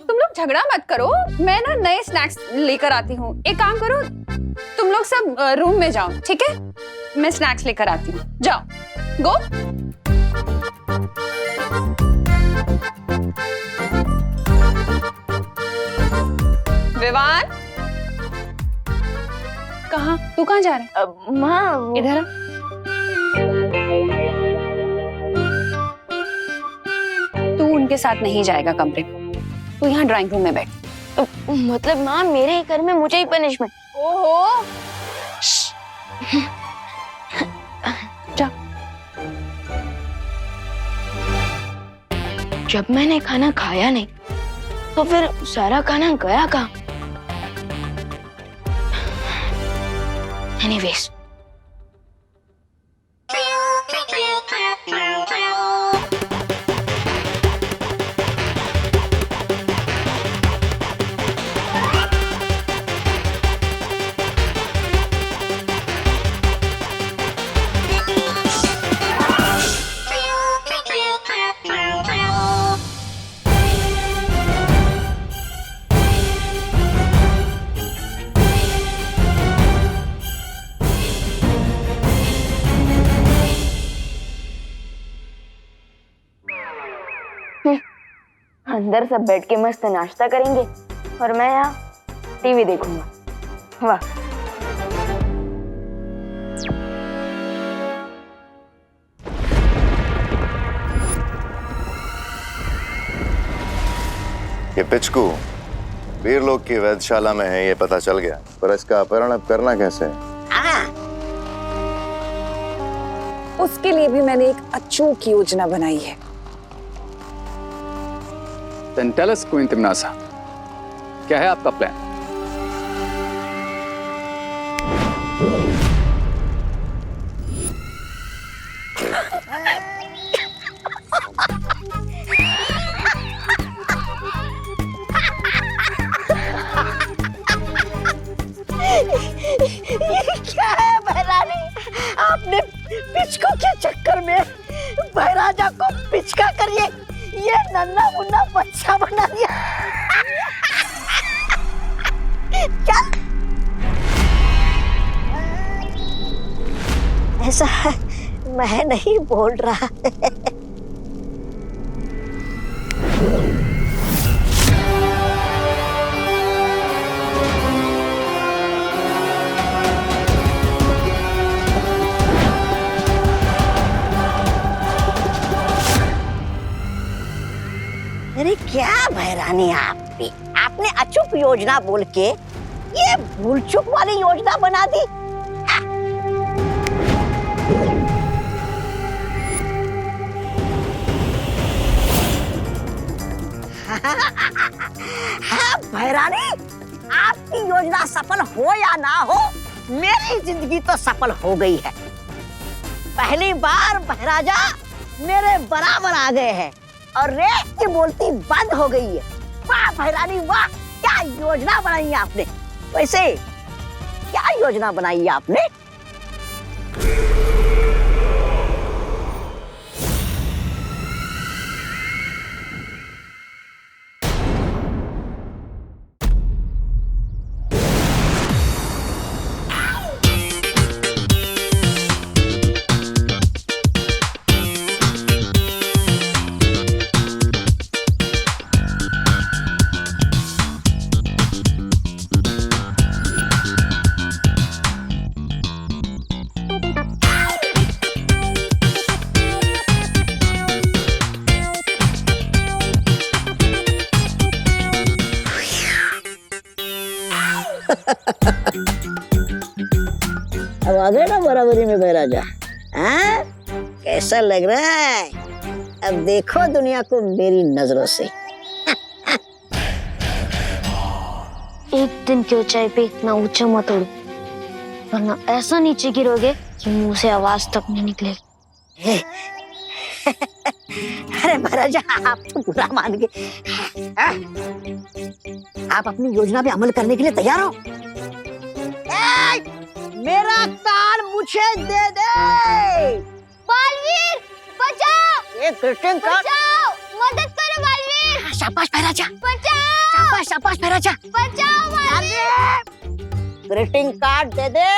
तुम लोग झगड़ा मत करो। मैं ना नए स्नैक्स लेकर आती हूँ। एक काम करो, तुम लोग सब रूम में जाओ, ठीक है? मैं स्नैक्स लेकर आती हूँ। जाओ, गो। विवान, कहाँ? तू कहाँ जा रहा है? माँ इधर आ। तू उनके साथ नहीं जाएगा कमरे में, तू यहाँ ड्राइंग रूम में बैठ। मतलब माँ मेरे ही घर में मुझे ही पनिशमेंट? ओहो, जा। जब मैंने खाना खाया नहीं तो फिर सारा खाना गया कहाँ? Anyways. अंदर सब बैठ के मस्त नाश्ता करेंगे और मैं यहाँ टीवी देखूंगा। वाह। ये पिचकू वीरलोक की वैधशाला में है, ये पता चल गया, पर इसका अपहरण अब करना कैसे है? उसके लिए भी मैंने एक अचूक योजना बनाई है। Then tell us, Queen Timnasa, क्या है आपका प्लान? ये क्या है बहरानी? आपने पिचकू के चक्कर में बहराजा को पिचका कर ये नन्ना मुन्ना बच्चा बना दिया। क्या ऐसा मैं नहीं बोल रहा। अरे क्या भैरानी आपने अचूक योजना बोल के ये भूल चूक वाली योजना बना दी। हाँ भैरानी, आपकी योजना सफल हो या ना हो, मेरी जिंदगी तो सफल हो गई है। पहली बार महाराजा मेरे बराबर आ गए हैं और रेत की बोलती बंद हो गई है। वाह भैरानी वाह, क्या योजना बनाई है आपने। वैसे क्या योजना बनाई है आपने? अब आ गए ना बराबरी में बहराजा। हाँ कैसा लग रहा है? अब देखो दुनिया को मेरी नजरों से। एक दिन की ऊंचाई पे इतना ऊंचा मत उड़ो, वरना ऐसा नीचे गिरोगे कि मुंह से आवाज तक नहीं निकलेगी। अरे महाराजा आप तो बुरा मान गए। आप अपनी योजना पे अमल करने के लिए तैयार हो? मेरा कान मुझे दे दे। बालवीर बचाओ! एक ग्रीटिंग कार्ड। बचाओ! मदद करो बालवीर! शाबाश महाराजा। बचाओ! शाबाश शाबाश महाराजा। बचाओ बालवीर! ग्रीटिंग कार्ड दे दे।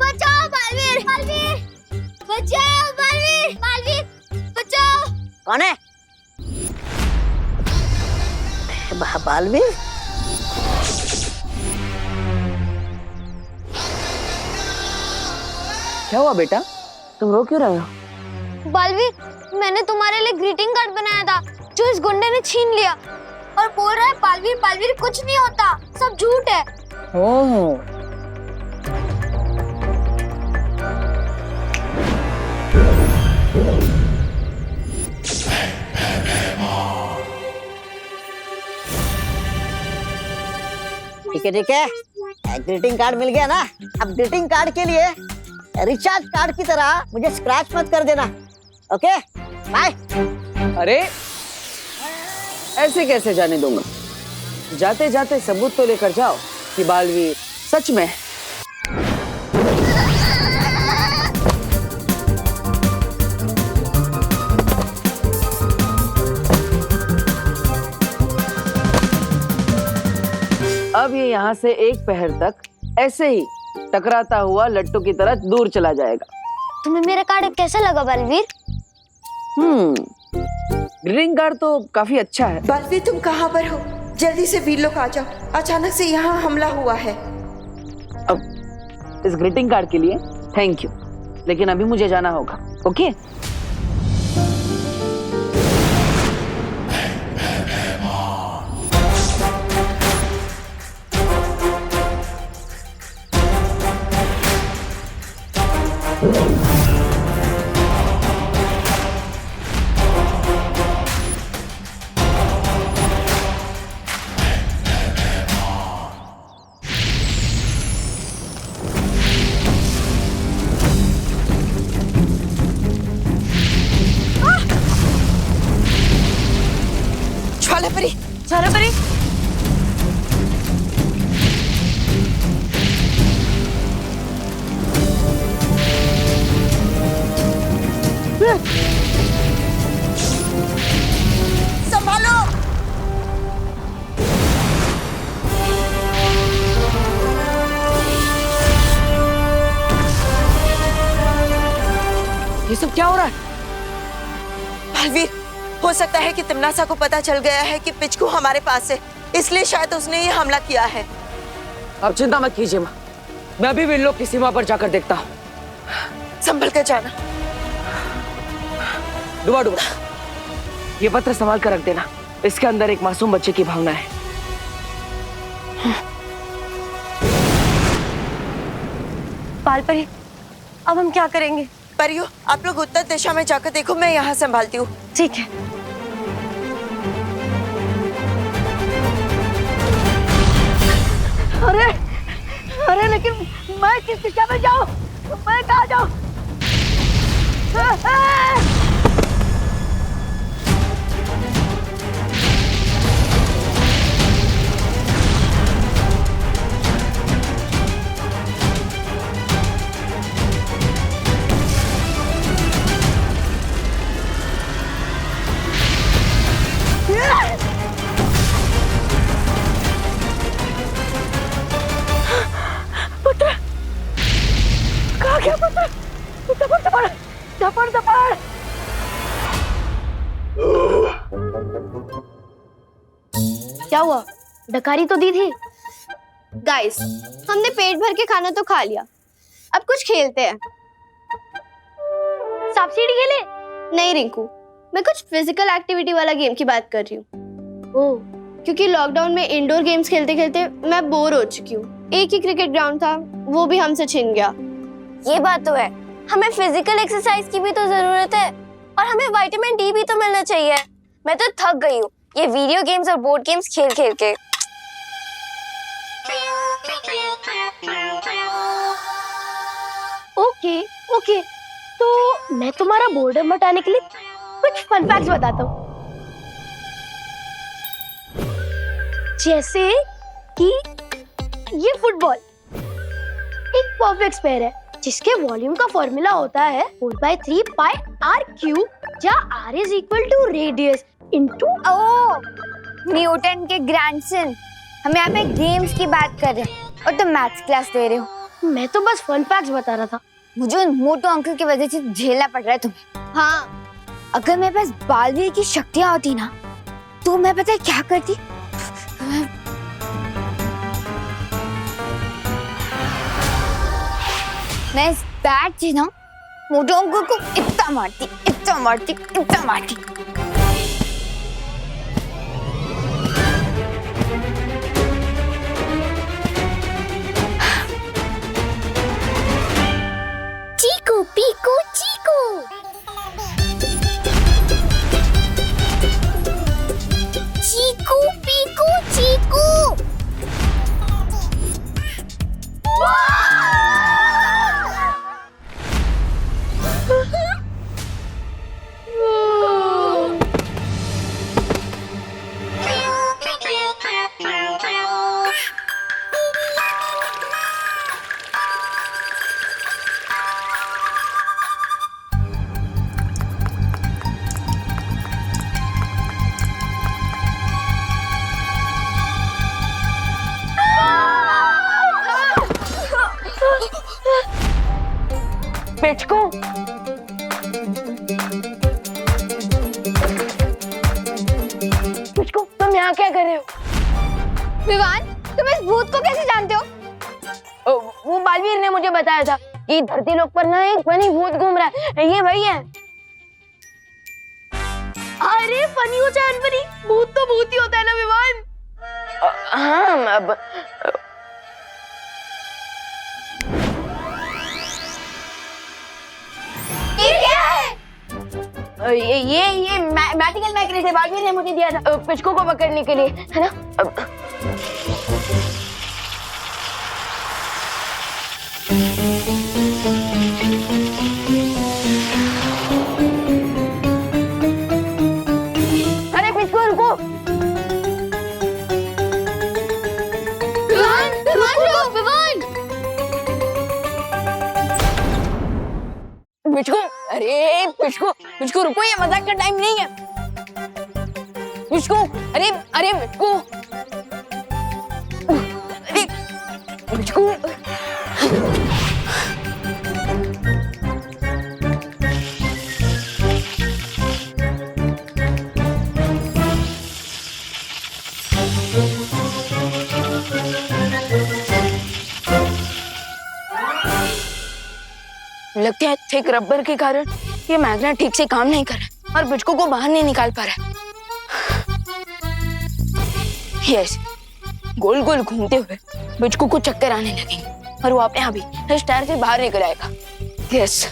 बचाओ बालवीर! बालवीर! बचाओ बालवीर! बालवीर! बचाओ! कौन है? बालवीर? क्या हुआ बेटा, तुम रो क्यों रहे हो? बालवीर, मैंने तुम्हारे लिए ग्रीटिंग कार्ड बनाया था जो इस गुंडे ने छीन लिया और बोल रहा है बालवीर बालवीर कुछ नहीं होता, सब झूठ है। ओह, ठीक है ग्रीटिंग कार्ड मिल गया ना। अब ग्रीटिंग कार्ड के लिए रिचार्ज कार्ड की तरह मुझे स्क्रैच मत कर देना। Okay bye. अरे ऐसे कैसे जाने दूंगा? जाते जाते सबूत तो लेकर जाओ कि बालवीर सच में। अब ये यहाँ से एक पहर तक ऐसे ही टकराता हुआ लट्टू की तरह दूर चला जाएगा। तुम्हें मेरा कार्ड कैसा लगा बालवीर? ग्रीटिंग कार्ड तो काफी अच्छा है। बालवीर तुम कहाँ पर हो? जल्दी से वीरलोक आ जाओ, अचानक से यहाँ हमला हुआ है। अब इस ग्रीटिंग कार्ड के लिए थैंक यू, लेकिन अभी मुझे जाना होगा। ओके हरा परी संभालो। ये सब क्या हो रहा है? बलवीर, हो सकता है कि तिमनासा को पता चल गया है कि पिचकू हमारे पास है, इसलिए शायद उसने ये हमला किया है। अब चिंता मत कीजिए माँ, मैं अभी भी इन लोग की सीमा पर जाकर देखता हूँ। संभल कर जाना। डुबा डुबा, ये पत्र संभाल कर रख देना, इसके अंदर एक मासूम बच्चे की भावना है। बालपरी, अब हम क्या करेंगे? परियो, आप लोग उत्तर दिशा में जाकर देखो, मैं यहाँ संभालती हूँ। ठीक है। अरे अरे लेकिन मैं किस दिशा में जाऊँ? मैं कहाँ जाऊँ? पुत्र कहाँ गया पुत्र? दपड़ दपड़ दपड़ दपड़। क्या हुआ? डकारी तो दी थी। गाइस, हमने पेट भर के खाना तो खा लिया, अब कुछ खेलते हैं। सांप सीढ़ी खेले? नहीं रिंकू, मैं कुछ फिजिकल एक्टिविटी वाला गेम की बात कर रही हूँ। ओह, क्योंकि लॉकडाउन में इंडोर गेम्स खेलते खेलते मैं बोर हो चुकी हूँ। एक ही क्रिकेट ग्राउंड था, वो भी हमसे छिन गया। ये बात तो है, हमें फिजिकल एक्सरसाइज की भी तो जरूरत है और हमें विटामिन डी भी तो मिलना चाहिए। मैं तो थक गई हूँ ये वीडियो गेम्स और बोर्ड गेम्स खेल खेल के। ओके ओके, तो मैं तुम्हारा बोर्डम हटाने के लिए कुछ फन फैक्ट्स बताता हूँ। जैसे कि ये फुटबॉल एक परफेक्ट स्क्वायर है जिसके वॉल्यूम का फॉर्मूला होता है 4/3 पाई आर क्यूब, जहाँ r is equal to radius into. Oh, Newton के ग्रैंडसन। हम यहाँ पे गेम्स की बात कर रहे हैं और तुम मैथ्स क्लास दे रहे हो। मैं तो बस फन फैक्ट्स बता रहा था। मुझे उन मोटू अंकल की वजह से झेलना पड़ रहा है तुम्हें। हाँ, अगर मेरे पास बालवीर की शक्तियां होती ना, तो मैं पता है क्या करती? मैं इस बैट से ना मोटू अंकल को इतना मारती, इतना मारती, इतना मारती। चीकू पीकू चीकू। चीकू पीकू चीकू। पिचकू, पिचकू, तुम यहाँ क्या कर रहे हो? विवान, तुम इस भूत को कैसे जानते हो? वो बालवीर ने मुझे बताया था कि धरती लोक पर ना एक फनी भूत घूम रहा है। ये वही है। अरे फनी हो चाहे अनफनी, भूत तो भूत ही होता है ना विवान। हाँ, अब ये क्या है? ये मैजिकल मैकेनिज्म है, बालवीर ने मुझे दिया था पिचकू को पकड़ने के लिए, है ना? अरे पिचकू रुको। मुझको रुको, ये मजाक का टाइम नहीं है। मुझको, अरे अरे मुझको, अरे मुझको, लगता है थिक रबर के कारण ये मैग्नेट ठीक से काम नहीं कर रहा और बिचकू को बाहर नहीं निकाल पा रहा। यस, गोल गोल घूमते हुए बिचकू को चक्कर आने लगेंगे और वो अपने आप ही इस टायर से बाहर निकल आएगा। यस,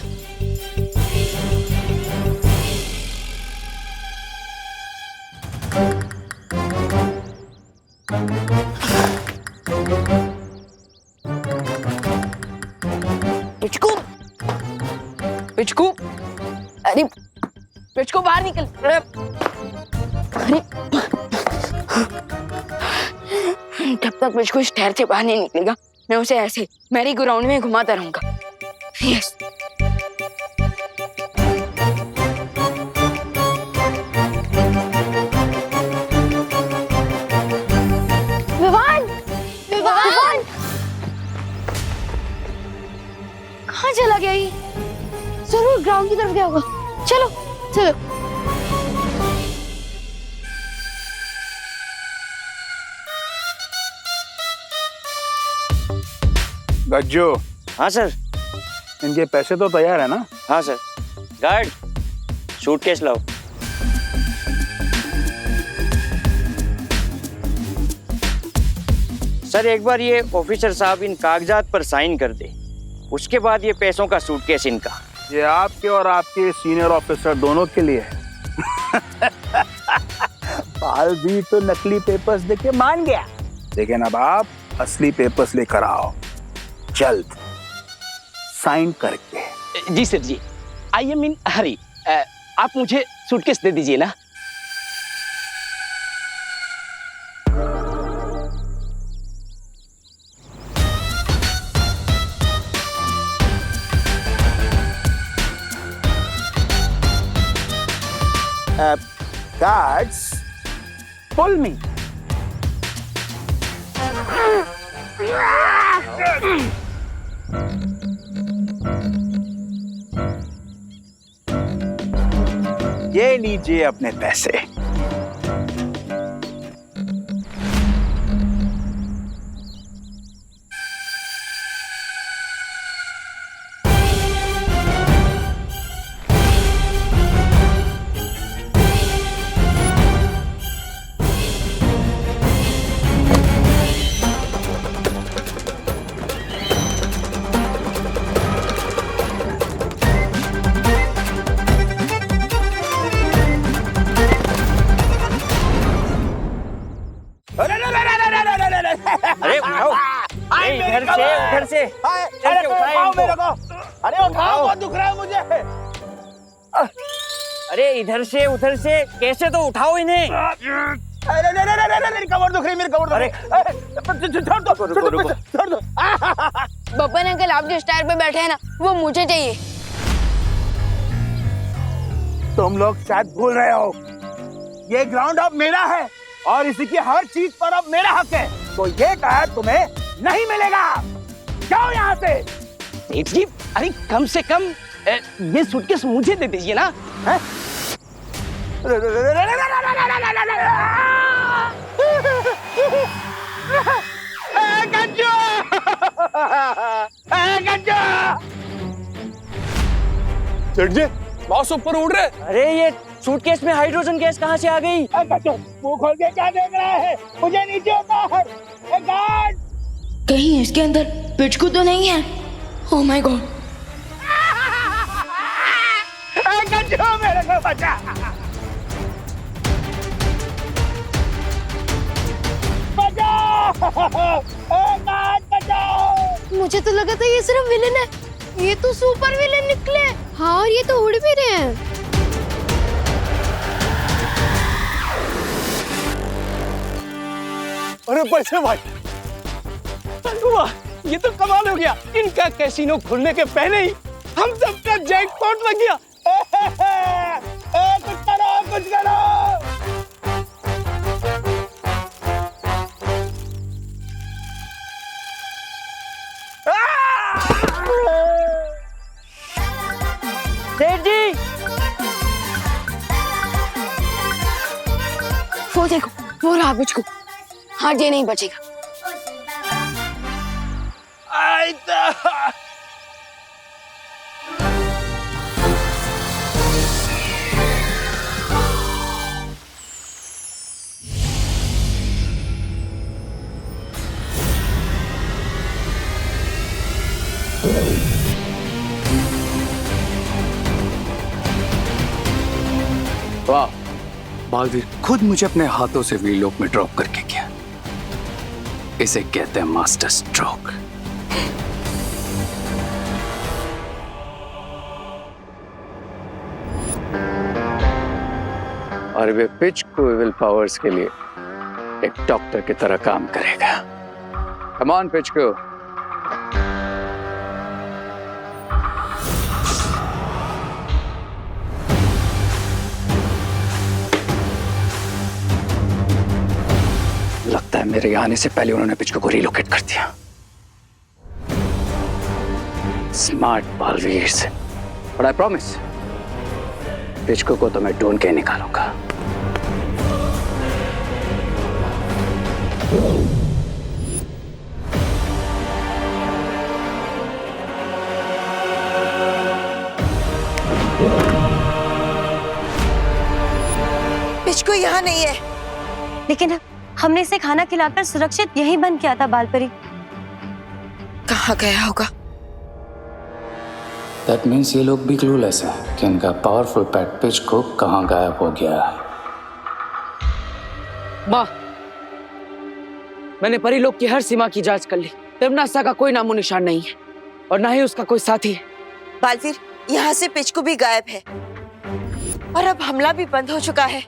बिचकू, बिचकू, अरे बिचकू बाहर निकल। अरे जब तक बिचकू इस टायर से बाहर नहीं निकलेगा मैं उसे ऐसे मैरी गो राउंड में घुमाता रहूंगा। यस, विवान, विवान, कहाँ चला गया ये? जरूर ग्राउंड की तरफ गया होगा। चलो चलो। गज्जू। हाँ सर। इनके पैसे तो तैयार है ना? हाँ सर। गार्ड, सूटकेस लाओ। सर एक बार ये ऑफिसर साहब इन कागजात पर साइन कर दे, उसके बाद ये पैसों का सूटकेस इनका। ये आपके और आपके सीनियर ऑफिसर दोनों के लिए है। बाल भी तो नकली पेपर्स देके मान गया, लेकिन अब आप असली पेपर्स लेकर आओ जल्द, साइन करके। जी सर जी, आई एम इन हरी। आप मुझे सूटकेस दे दीजिए ना। Guards, pull me. ये लीजिए अपने पैसे। अरे उठाओ, इधर से अरे उठाओ मेरे को, अरे उठाओ, बहुत दुख रहा है मुझे। अरे इधर से उधर से कैसे तो उठाओ इन्हें। अरे मेरी कमर दुख रही, मेरी कमर दुख रही। छोड़ दो। बब्बन अंकल, आप जिस टायर पे बैठे हैं ना वो मुझे चाहिए। तुम लोग शायद भूल रहे हो, ये ग्राउंड अब मेरा है और इसी की हर चीज पर अब मेरा हक है, तो ये टायर तुम्हें नहीं मिलेगा। जाओ यहाँ से। सेठ जी, अरे कम से कम ये सूटकेस मुझे दे दीजिए ना। सेठ जी, बॉस ऊपर उड़ रहे। अरे ये सूटकेस में हाइड्रोजन गैस कहाँ से आ गई? मुंह खोल के क्या देख रहा है? मुझे नीचे उतार। गार्ड, कहीं इसके अंदर बिचकू तो नहीं है? Oh my God. मेरे को बचा। बचाओ। मुझे तो लगा था ये सिर्फ विलेन है, ये तो सुपर विलेन निकले। हाँ, और ये तो उड़ भी रहे हैं। अरे पैसे भाई, वाह, ये तो कमाल हो गया। इनका कैसीनो खुलने के पहले ही हम सबका जैकपॉट लग गया। वो देखो, वो रहा पिचकू। हाँ, ये नहीं बचेगा। वाह, बालवीर खुद मुझे अपने हाथों से वीलोक में ड्रॉप करके गया। इसे कहते हैं मास्टर स्ट्रोक। और वे पिच को विल पावर्स के लिए एक डॉक्टर की तरह काम करेगा। कम ऑन पिच को। लगता है मेरे आने से पहले उन्होंने पिचको को रिलोकेट कर दिया। स्मार्ट बालवीर से। बट आई प्रॉमिस, पिचको को तो मैं ढूंढ के निकालूंगा। पिचको यहाँ नहीं है। लेकिन हमने इसे खाना खिलाकर सुरक्षित यहीं बंद किया था बालपरी। कहाँ गया होगा? That means ये लोग भी क्लूलेस हैं कि इनका पावरफुल पेट पिच को कहाँ गायब हो गया है। माँ, मैंने परी लोग की हर सीमा की जांच कर ली। तिमनासा का कोई नामो निशान नहीं है और ना ही उसका कोई साथी है। बालवीर, यहाँ से पिचको भी गायब है और अब हमला भी बंद हो चुका है।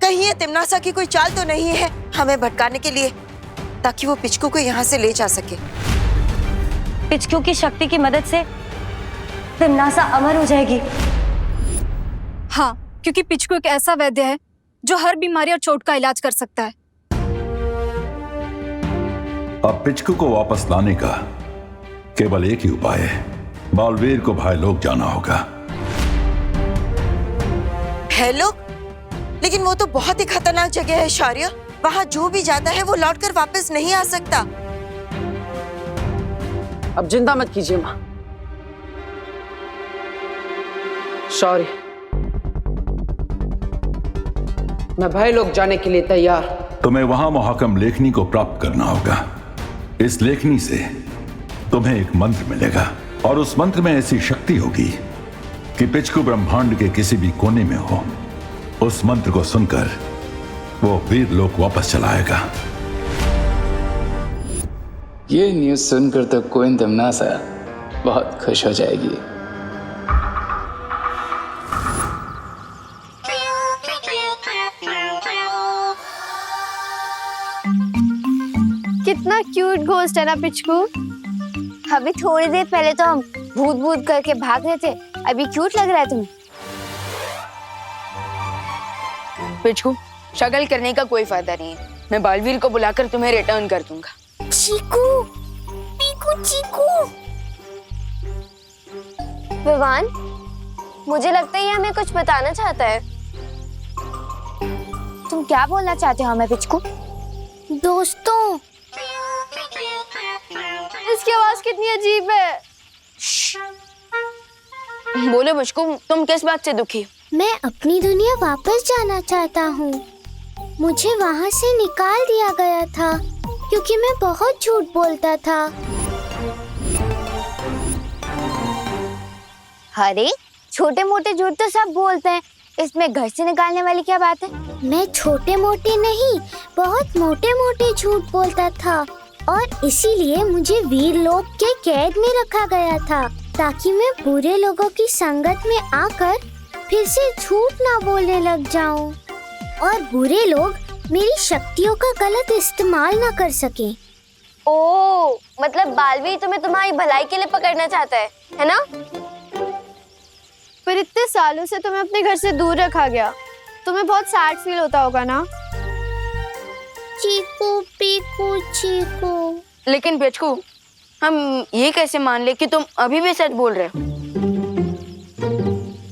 कहीं ये तिमनासा की कोई चाल तो नहीं है हमें भटकाने के लिए, ताकि वो पिचको को यहाँ से ले जा सके। पिचकू की शक्ति की मदद से तिमनासा अमर हो जाएगी। हाँ, क्योंकि पिचकू एक ऐसा वैद्य है जो हर बीमारी और चोट का इलाज कर सकता है। अब पिचकू को वापस लाने का केवल एक ही उपाय है। बालवीर को भाई लोग जाना होगा। हेलो, लेकिन वो तो बहुत ही खतरनाक जगह है शौर्य। वहाँ जो भी जाता है वो लौटकर वापस नहीं आ सकता। अब चिंता मत कीजिए माँ। सॉरी, मैं भाई लोग जाने के लिए तैयार। तुम्हें वहां मुहाकम लेखनी को प्राप्त करना होगा। इस लेखनी से तुम्हें एक मंत्र मिलेगा और उस मंत्र में ऐसी शक्ति होगी कि पिचकू ब्रह्मांड के किसी भी कोने में हो, उस मंत्र को सुनकर वो वीर लोक वापस चला आएगा। ये न्यूज़ सुनकर तो क्वीन तिमनासा बहुत खुश हो जाएगी। कितना क्यूट घोस्ट है ना पिचकू। अभी थोड़ी देर पहले तो हम भूत भूत करके भाग रहे थे, अभी क्यूट लग रहा है तुम्हें। पिचकू, शगल करने का कोई फायदा नहीं है। मैं बालवीर को बुलाकर तुम्हें रिटर्न कर दूंगा। चीकू, पीकू, चीकू। विवान, मुझे लगता है ये हमें कुछ बताना चाहता है। तुम क्या बोलना चाहते हो हमें पिचकू? दोस्तों, इसकी आवाज कितनी अजीब है। बोलो पिचकू, तुम किस बात से दुखी हो? मैं अपनी दुनिया वापस जाना चाहता हूँ। मुझे वहाँ से निकाल दिया गया था क्योंकि मैं बहुत झूठ बोलता था। अरे, छोटे मोटे झूठ तो सब बोलते हैं, इसमें घर से निकालने वाली क्या बात है? मैं छोटे मोटे नहीं, बहुत मोटे मोटे झूठ बोलता था और इसीलिए मुझे वीर लोक के कैद में रखा गया था, ताकि मैं बुरे लोगों की संगत में आकर फिर से झूठ ना बोलने लग जाऊं और बुरे लोग मेरी शक्तियों का गलत इस्तेमाल ना कर सके। ओ, मतलब बालवीर तुम्हें तुम्हारी भलाई के लिए पकड़ना चाहता है ना? पर इतने सालों से तुम्हें अपने घर से दूर रखा गया, तुम्हें बहुत सैड फील होता होगा ना? चीकू, पीकू, चीकू। लेकिन पिचकू, हम ये कैसे मान ले कि तुम अभी भी सच बोल रहे हो?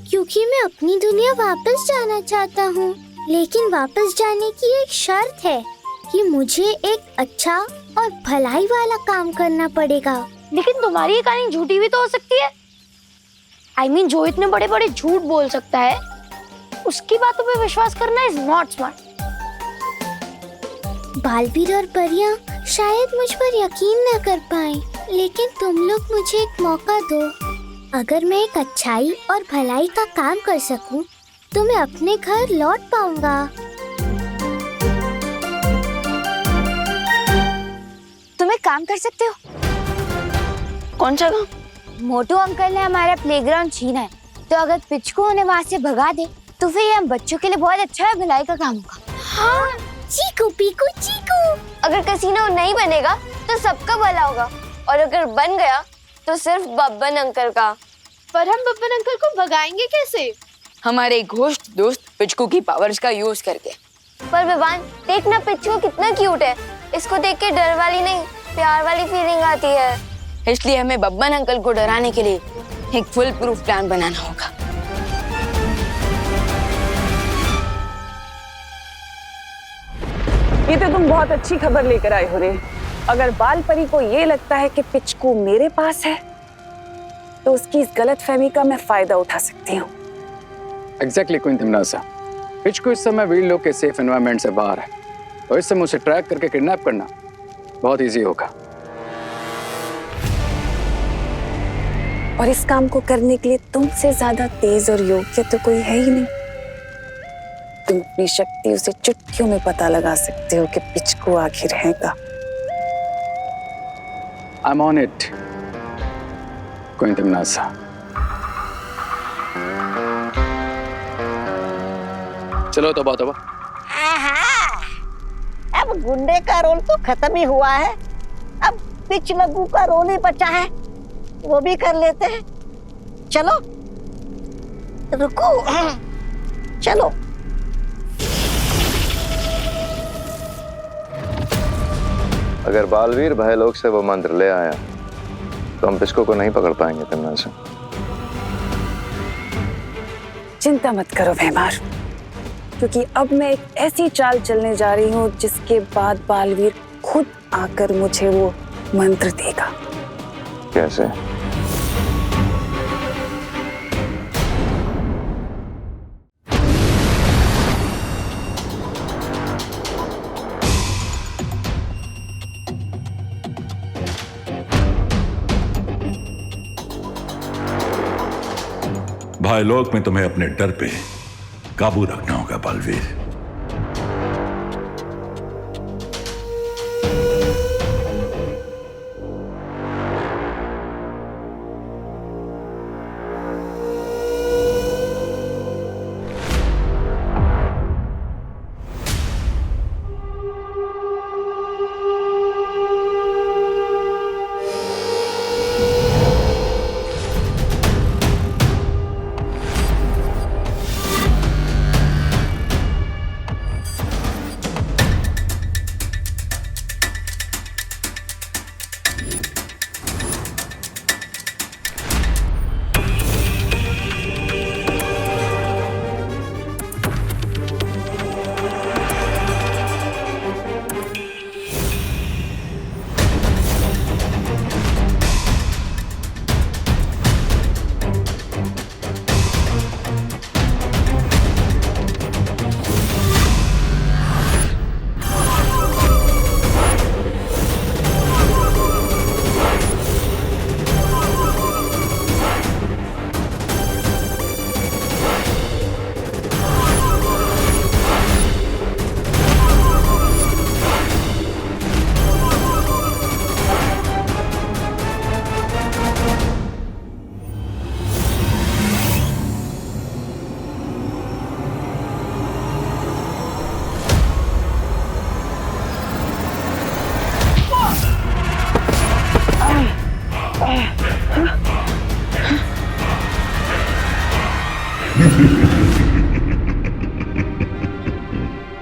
क्योंकि मैं अपनी दुनिया वापस जाना चाहता हूँ लेकिन वापस जाने की एक शर्त है कि मुझे एक अच्छा और भलाई वाला काम करना पड़ेगा। लेकिन तुम्हारी ये कहानी झूठी भी तो हो सकती है। I mean, जो इतने बड़े बड़े झूठ बोल सकता है उसकी बातों पे विश्वास करना इज नॉट स्मार्ट। बालवीर और परियां शायद मुझ पर यकीन न कर पाए, लेकिन तुम लोग मुझे एक मौका दो। अगर मैं एक अच्छाई और भलाई का काम कर सकूं, तो मैं अपने घर लौट पाऊंगा। तुम एक काम कर सकते हो। कौन सा काम? मोटू अंकल ने हमारा प्लेग्राउंड छीना है, तो अगर पिच को उन्हें वहाँ से भगा दे तो फिर ये हम बच्चों के लिए बहुत अच्छा है, भलाई का काम होगा। हाँ, चीकू पीकू चीकू। अगर कैसीनो नहीं बनेगा तो सबका भला होगा, और अगर बन गया तो सिर्फ बब्बन अंकल का। पर हम बब्बन अंकल को भगाएंगे कैसे? हमारे घोस्ट दोस्त पिचकू की पावर्स का यूज करके। पर विवान, देखना पिचकू कितना क्यूट है। इसको देख के डर वाली नहीं, प्यार वाली फीलिंग आती है। इसलिए हमें बब्बन अंकल को डराने के लिए एक फुल प्रूफ प्लान बनाना होगा। ये तो तुम बहुत अच्छी खबर लेकर आए हो रे। अगर बाल परी को ये लगता है कि पिचकू मेरे पास है, तो उसकी इस गलतफहमी का मैं फायदा उठा सकती हूँ। Exactly queen तिमनासा। पिचकू इस समय वीर लोग के सेफ एनवायरनमेंट से बाहर है, तो इस समय उसे ट्रैक करके किडनैप करना बहुत इजी होगा। और इस काम को करने के लिए तुमसे ज्यादा तेज और योग्य तो कोई है ही नहीं। तुम अपनी शक्ति से चुटकियों में पता लगा सकते हो कि पिचकू आखिर है का। I'm on it, queen तिमनासा। चलो तौबा तौबा। अब गुंडे का रोल तो खत्म ही हुआ है, अब पिच लगू का रोल ही बचा है, वो भी कर लेते हैं। चलो रुको, चलो। अगर बालवीर भयलोक से वो मंत्र ले आया तो हम पिचकू को नहीं पकड़ पाएंगे तिमनासा। चिंता मत करो भैमार, क्योंकि अब मैं एक ऐसी चाल चलने जा रही हूँ जिसके बाद बालवीर खुद आकर मुझे वो मंत्र देगा। कैसे? भाईलोक में तुम्हें अपने डर पे काबू रखना होगा बालवीर।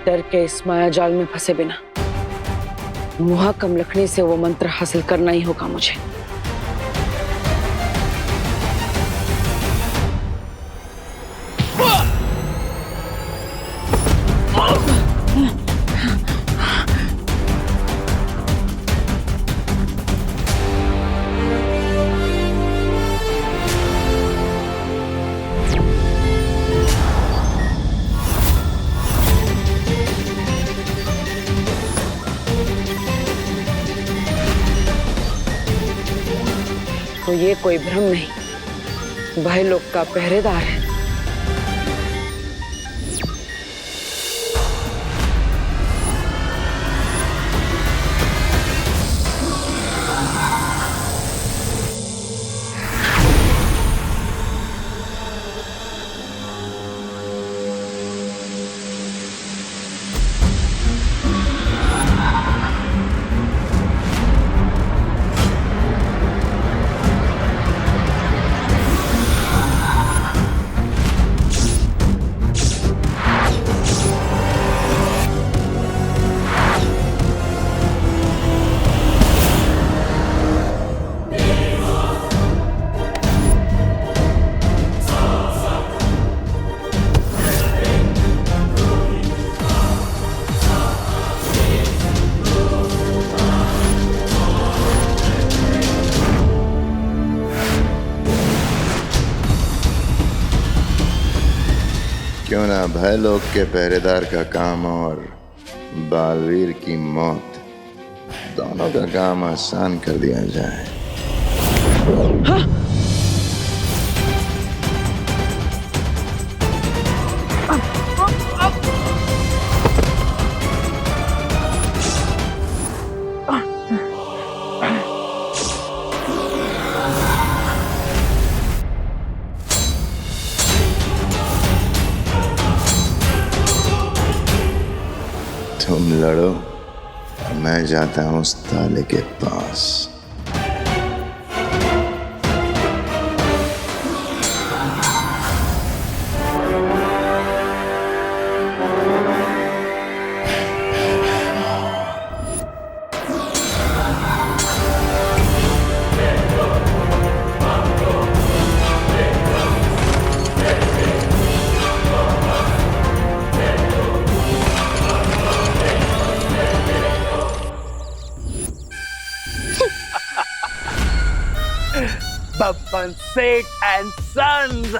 डर के इस माया जाल में फंसे बिना मुहाकम लखनी से वो मंत्र हासिल करना ही होगा मुझे। तो ये कोई भ्रम नहीं, भयलोक का पहरेदार है। क्यों ना भयलोक के पहरेदार का काम और बालवीर की मौत, दोनों का काम आसान कर दिया जाए। तुम लड़ो, मैं जाता हूं उस ताले के पास। Babban Seth and Sons.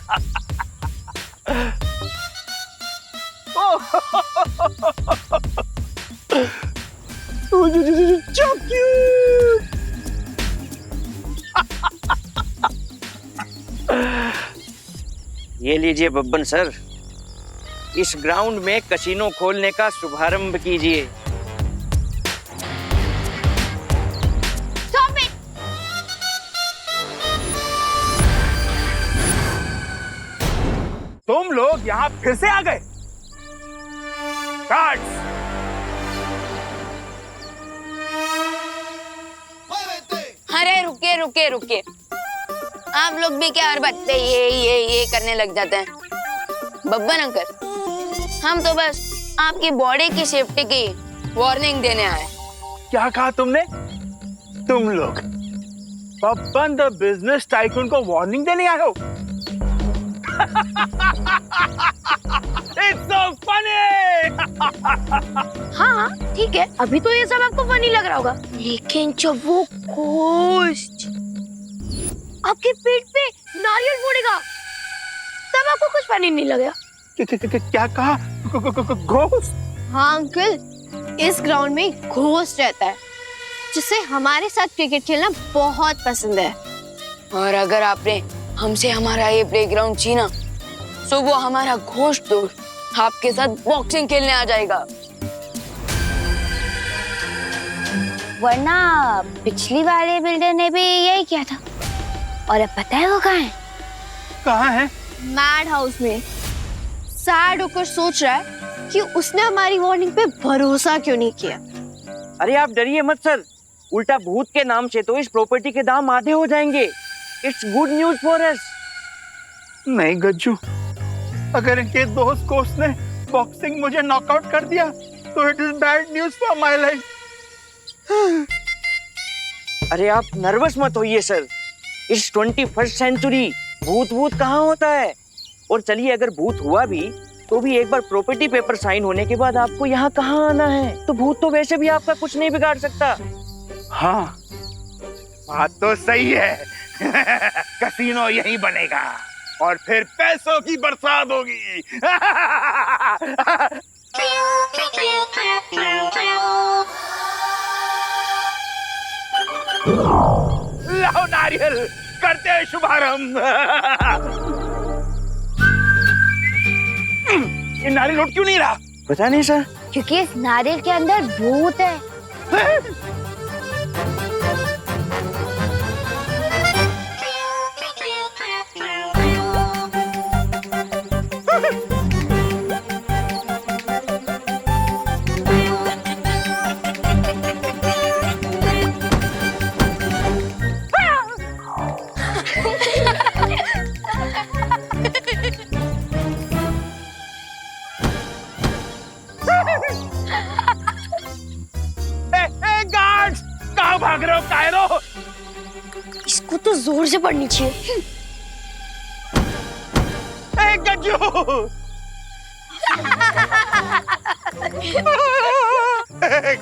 So cute. ये लीजिए बब्बन सर, इस ग्राउंड में कसिनो खोलने का शुभारंभ कीजिए। तुम लोग यहाँ फिर से आ गए? गार्ड्स! अरे रुकिए रुकिए रुकिए, आप लोग भी क्या हर बात पे ये करने लग जाते हैं। बब्बन अंकल, हम तो बस आपकी बॉडी की सेफ्टी की वार्निंग देने आए। क्या कहा तुमने? तुम लोग बब्बन द बिजनेस टाइकून को वार्निंग देने आए हो? It's so funny! हाँ ठीक है, अभी तो ये सब आपको फनी लग रहा होगा, लेकिन जब वो घोस्ट आपके पेट पे नारियल फोड़ेगा तब आपको कुछ फनी नहीं लगेगा। क्या कहा? घोस्ट? हाँ अंकल, इस ग्राउंड में घोस्ट रहता है जिसे हमारे साथ क्रिकेट खेलना बहुत पसंद है। और अगर आपने हमसे हमारा ये प्लेग्राउंड छीना तो वो हमारा घोस्ट दोस्त आपके साथ बॉक्सिंग खेलने आ जाएगा। वरना पिछली वाले बिल्डर ने भी यही किया था। और अब पता है वो कहाँ है? कहाँ है? मैड हाउस में सैड होकर सोच रहा है कि उसने हमारी वार्निंग पे भरोसा क्यों नहीं किया। अरे आप डरिए मत सर, उल्टा भूत के नाम से तो इस प्रॉपर्टी के दाम आधे हो जाएंगे। It's good news for us. नहीं गज्जू, अगर इनके दोस्त कोच ने बॉक्सिंग मुझे नॉकआउट कर दिया तो it is bad news for my life. अरे आप नर्वस मत होइए सर, इस 21st सेंचुरी भूत कहाँ होता है। और चलिए, अगर भूत हुआ भी तो भी एक बार प्रॉपर्टी पेपर साइन होने के बाद आपको यहाँ कहाँ आना है, तो भूत तो वैसे भी आपका कुछ नहीं बिगाड़ सकता। हाँ बात तो सही है। कसिनो यही बनेगा और फिर पैसों की बरसात होगी। लाओ नारियल, करते हैं शुभारंभ। ये नारियल लौट क्यों नहीं रहा? पता नहीं सर। क्योंकि इस नारियल के अंदर भूत है। गार्ड्स, कहाँ भाग रहे हो कायरो? इसको तो जोर से पड़नी चाहिए। गज्जू!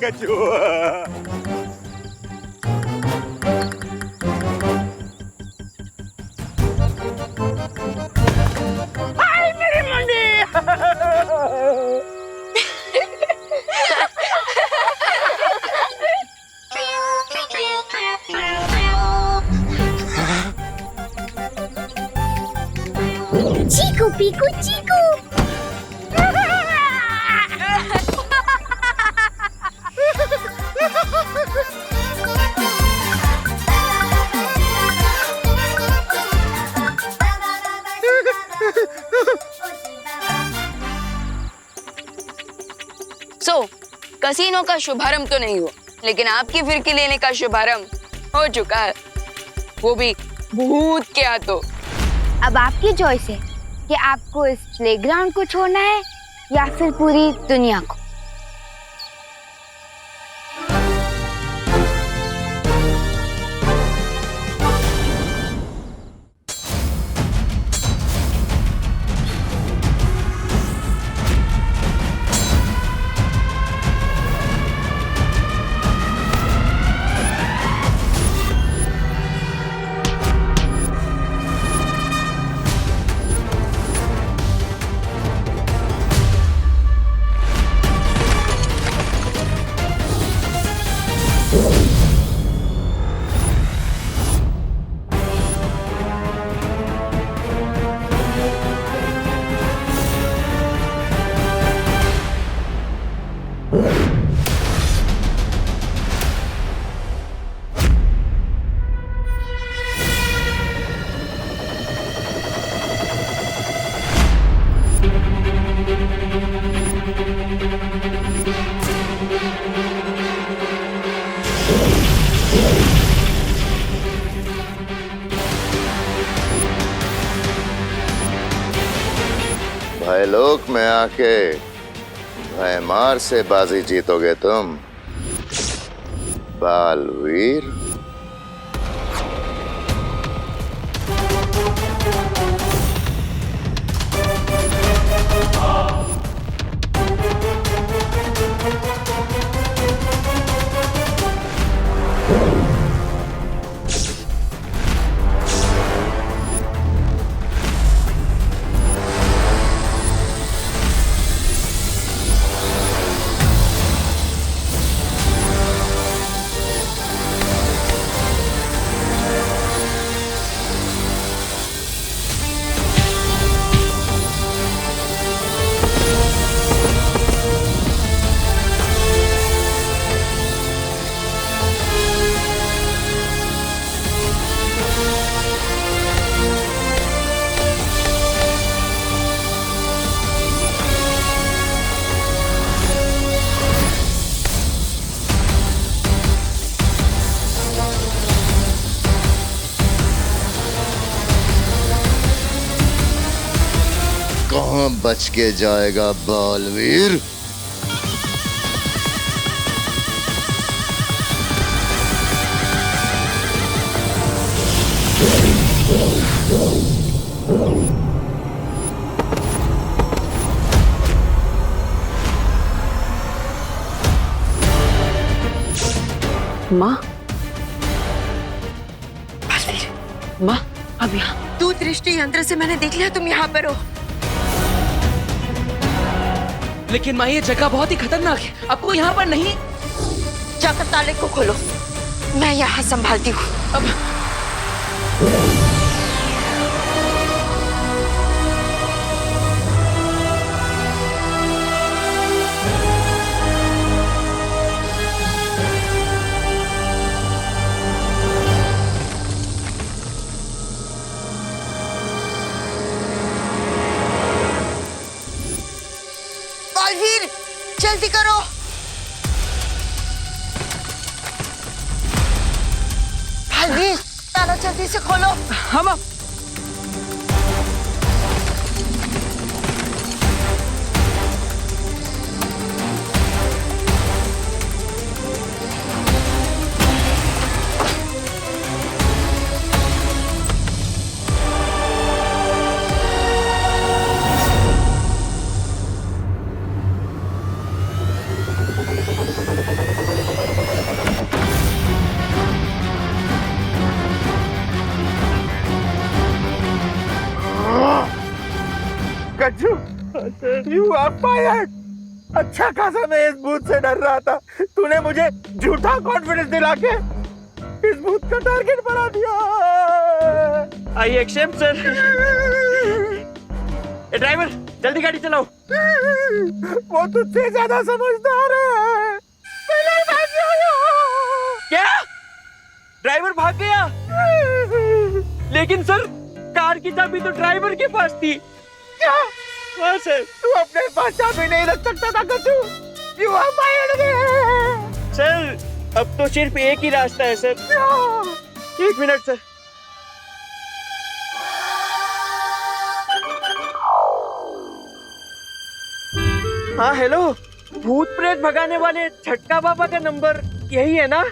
गज्जू! हाय मेरी मंडी! चीकू पीकू चीकू। कसीनो का शुभारंभ तो नहीं हुआ, लेकिन आपकी फिरकी लेने का शुभारंभ हो चुका है, वो भी भूत के हाथों। अब आपकी चॉइस है कि आपको इस प्लेग्राउंड को छोड़ना है या फिर पूरी दुनिया को। भयलोक में आके भयमार से बाजी जीतोगे तुम बालवीर। कहाँ बच के जाएगा बालवीर? माँ, माँ, अब यहाँ तू दृष्टि यंत्र से मैंने देख लिया तुम यहाँ पर हो। लेकिन माँ ये जगह बहुत ही खतरनाक है, आपको यहाँ पर नहीं। जाकर ताले को खोलो, मैं यहाँ संभालती हूँ। अब बालवीर जल्दी करो। बालवीर ताला जल्दी से खोलो। हम कच्चू, you are fired। अच्छा खासा मैं इस भूत से डर रहा था, तूने मुझे झूठा कॉन्फिडेंस दिला के इस भूत का टारगेट बना दिया। I accept sir. ड्राइवर जल्दी गाड़ी चलाओ। वो तुझसे ज्यादा समझदार है। क्या? ड्राइवर भाग गया? लेकिन सर कार की चाबी तो ड्राइवर के पास थी। क्या? हाँ सर। तू अपने पास चाबी नहीं रख सकता था कच्चू। You are fired। सर अब तो सिर्फ एक ही रास्ता है सर। 1 minute sir. हाँ हेलो, भूत प्रेत भगाने वाले झटका बाबा का नंबर यही है ना?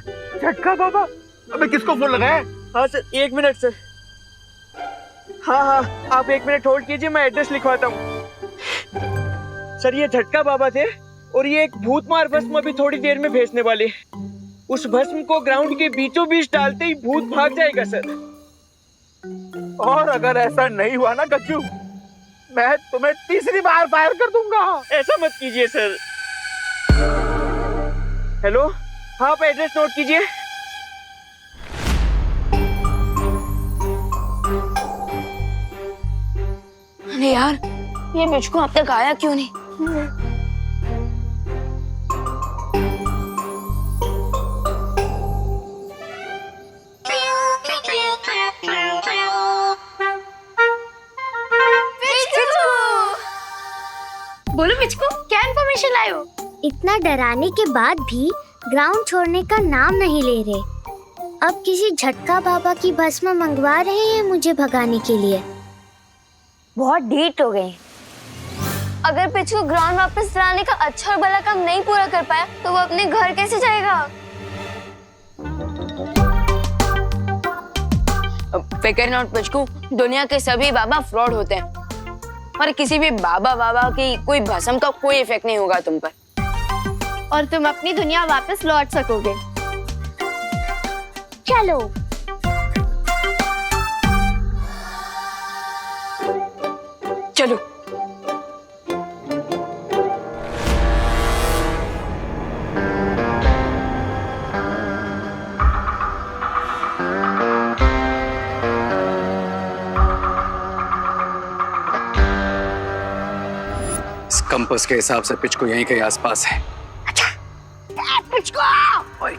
झटका बाबा? अबे किसको फोन लगाया? हाँ सर 1 मिनट सर। हाँ हाँ आप 1 मिनट होल्ड कीजिए, मैं एड्रेस लिखवाता हूँ। सर ये झटका बाबा थे और ये एक भूत मार भस्म अभी थोड़ी देर में भेजने वाले। उस भस्म को ग्राउंड के बीचों बीच डालते ही भूत भाग जाएगा सर। और अगर ऐसा नहीं हुआ ना कच्चू, मैं तुम्हें तीसरी बार फायर कर दूंगा। ऐसा मत कीजिए सर। हेलो, हाँ आप एड्रेस नोट कीजिए। अरे यार ये पिचकू अब तक आया क्यों नहीं? बोलो पिचकू, क्या इन्फॉर्मेशन लाए हो? इतना डराने के बाद भी ग्राउंड छोड़ने का नाम नहीं ले रहे। अब किसी झटका बाबा की भस्म मंगवा रहे हैं मुझे भगाने के लिए। बहुत ढीठ हो गए। अगर पिचकू ग्राउंड वापस लाने का अच्छा और भला काम नहीं पूरा कर पाया तो वो अपने घर कैसे जाएगा? फिकर नॉट पिचकू, दुनिया के सभी बाबा फ्रॉड होते हैं और किसी भी बाबा की कोई भस्म का कोई इफेक्ट नहीं होगा तुम पर और तुम अपनी दुनिया वापस लौट सकोगे। चलो चलो। इस कंपास के हिसाब से पिच को यहीं के आसपास है। ओए,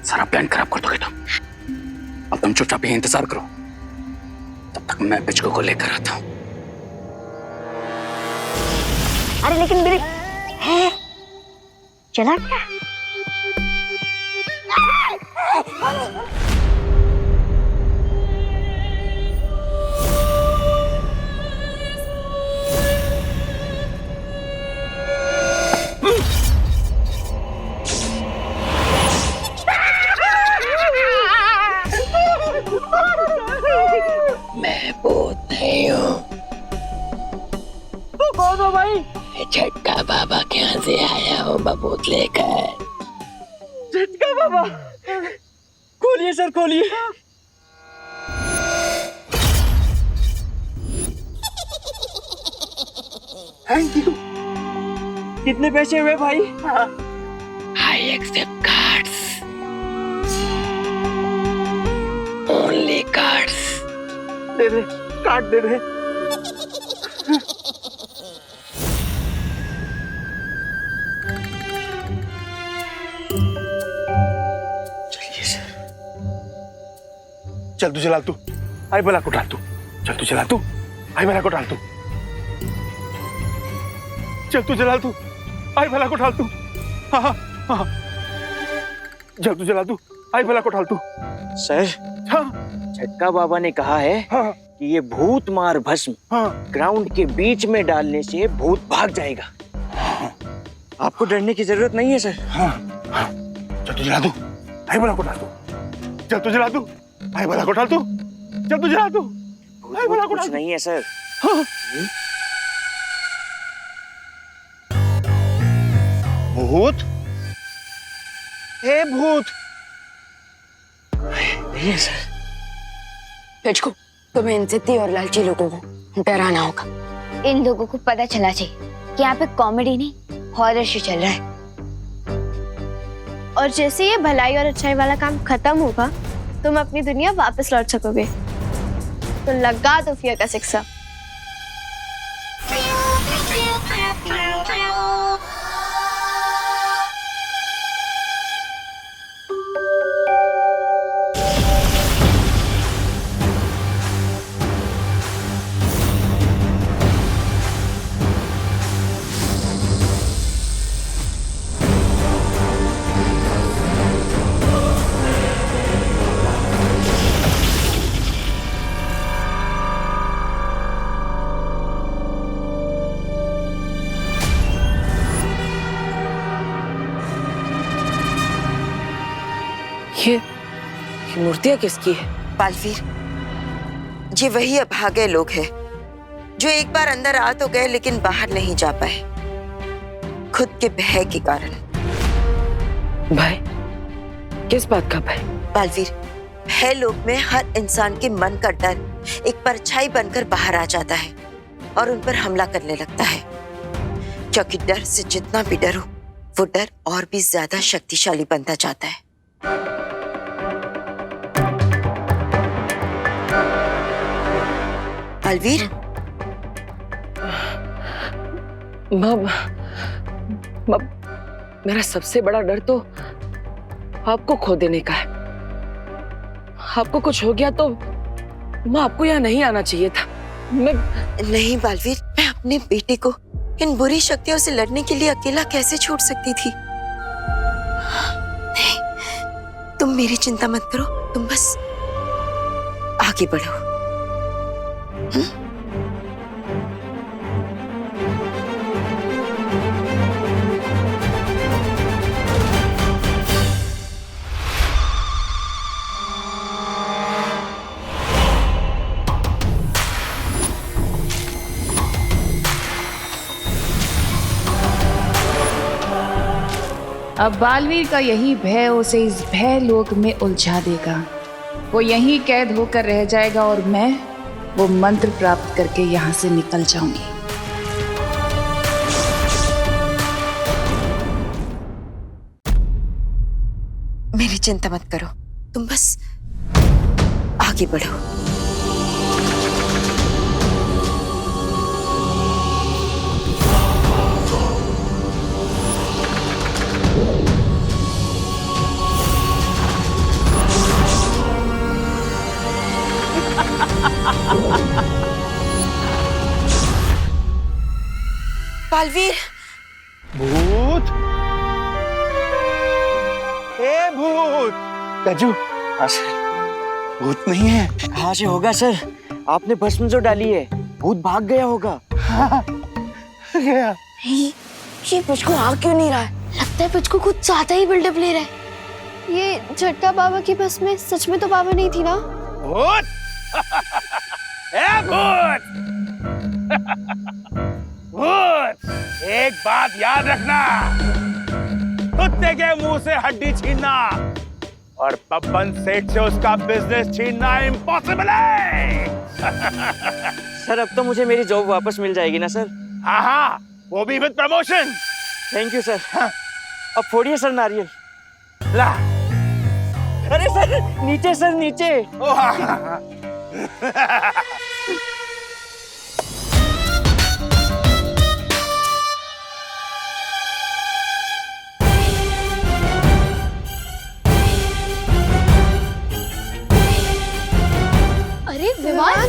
सारा प्लान खराब कर दोगे तुम। अब तुम चुपचाप यहीं इंतजार करो, तब तक मैं पिचको को लेकर आता हूँ। अरे लेकिन मेरे है चला क्या? मैं भूत नहीं हूँ। तो कौन हो भाई? झटका बाबा के यहाँ से आया हूँ बबूत लेकर। झटका बाबा? खोलिए सर खोलिए। Thank you. कितने पैसे हुए भाई? I accept cards. All only cards. दे दे, कार्ड दे दे। चलिए सर। चल तू चला तू, आई बला को डाल तू। चल तू चला तू, आई बला को डाल तू। चल तू चला तू, आई भला को डाल तू। हाँ हाँ हाँ, चल तू चला तू, आई भला को डाल तू। सर, हाँ झटका बाबा ने कहा है कि ये भूत मार भस्म ग्राउंड के बीच में डालने से भूत भाग जाएगा। आपको डरने की जरूरत नहीं है सर। चल तू चला तू, आई भला को डाल तू। चल तू चला तू, आई भला को डाल तू। चल तू चला तू, आई भला को डाल। कुछ नहीं है सर। भूत? हे भूत? नहीं है सर। पिचकू, तुम्हें इन जिद्दी और लालची लोगों को डराना होगा। इन लोगों को पता चला चाहिए कि यहाँ पे कॉमेडी नहीं हॉरर शो चल रहा है। और जैसे ये भलाई और अच्छाई वाला काम खत्म होगा, तुम अपनी दुनिया वापस लौट सकोगे। तो लगा दो फियर का शिक्षा। ये मूर्तियां किसकी है? बालवीर, ये वही अभागे लोग हैं जो एक बार अंदर आ तो गए लेकिन बाहर नहीं जा पाए, खुद के भय के कारण। भय? किस बात का भय? बालवीर, भय लोक में हर इंसान के मन का डर एक परछाई बनकर बाहर आ जाता है और उन पर हमला करने लगता है, क्योंकि डर से जितना भी डरो वो डर और भी ज्यादा शक्तिशाली बनता जाता है। बालवीर, मेरा सबसे बड़ा डर तो आपको खो देने का है। आपको कुछ हो गया तो आपको यहाँ नहीं आना चाहिए था। नहीं बालवीर, मैं अपने बेटे को इन बुरी शक्तियों से लड़ने के लिए अकेला कैसे छोड़ सकती थी? नहीं, तुम मेरी चिंता मत करो, तुम बस आगे बढ़ो। अब बालवीर का यही भय उसे इस भय लोक में उलझा देगा। वो यहीं कैद होकर रह जाएगा और मैं वो मंत्र प्राप्त करके यहाँ से निकल जाऊंगी। मेरी चिंता मत करो, तुम बस आगे बढ़ो। बालवीर, भूत? हे भूत? गज्जू, भूत नहीं है। कहाँ से होगा सर? आपने भस्म जो डाली है, भूत भाग गया होगा। गया। ये पिचकू आ क्यों नहीं रहा है? लगता है पिचकू कुछ ज्यादा ही बिल्डअप ले रहा है। ये झटका बाबा की बस में सच में तो बाबा नहीं थी ना? भूत? ए भूत! भूत! एक बात याद रखना, कुत्ते के मुंह से हड्डी छीनना और बब्बन सेठ से उसका बिजनेस छीनना इम्पॉसिबल है। सर, अब तो मुझे मेरी जॉब वापस मिल जाएगी ना सर? हाँ हाँ, वो भी with promotion. Thank you sir. अब फोड़िए सर नारियल। ला, अरे सर नीचे, सर नीचे। अरे विमान,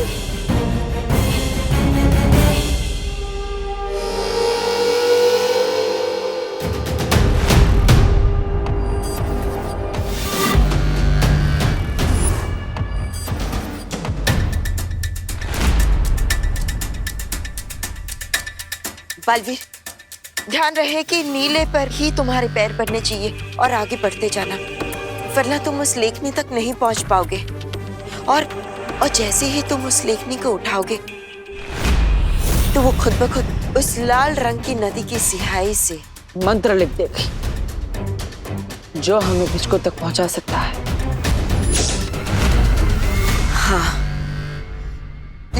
बालवीर, ध्यान रहे कि नीले पर ही तुम्हारे पैर पड़ने चाहिए और आगे बढ़ते जाना, वरना तुम उस लेखनी तक नहीं पहुंच पाओगे। और जैसे ही तुम उस लेखनी को उठाओगे तो वो खुद ब खुद उस लाल रंग की नदी की सिहाई से मंत्र लिख देगी जो हमें पिचको तक पहुंचा सकता है। हाँ,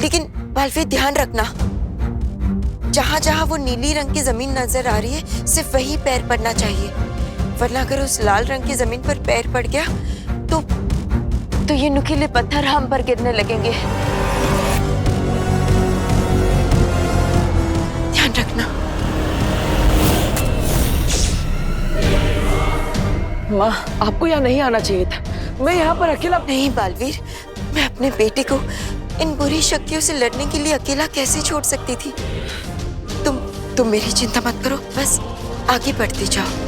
लेकिन बालवीर ध्यान रखना, जहां जहां वो नीली रंग की जमीन नजर आ रही है सिर्फ वही पैर पड़ना चाहिए, वरना अगर उस लाल रंग की जमीन पर पैर पड़ गया तो ये नुकीले पत्थर हम पर गिरने लगेंगे। ध्यान रखना। माँ, आपको यहाँ नहीं आना चाहिए था। मैं यहाँ पर अकेला। नहीं बालवीर, मैं अपने बेटे को इन बुरी शक्तियों से लड़ने के लिए अकेला कैसे छोड़ सकती थी। तुम मेरी चिंता मत करो, बस आगे बढ़ते जाओ।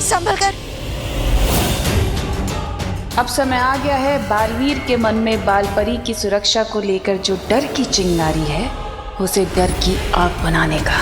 संभल कर। अब समय आ गया है बालवीर के मन में बालपरी की सुरक्षा को लेकर जो डर की चिंगारी है उसे डर की आग बनाने का।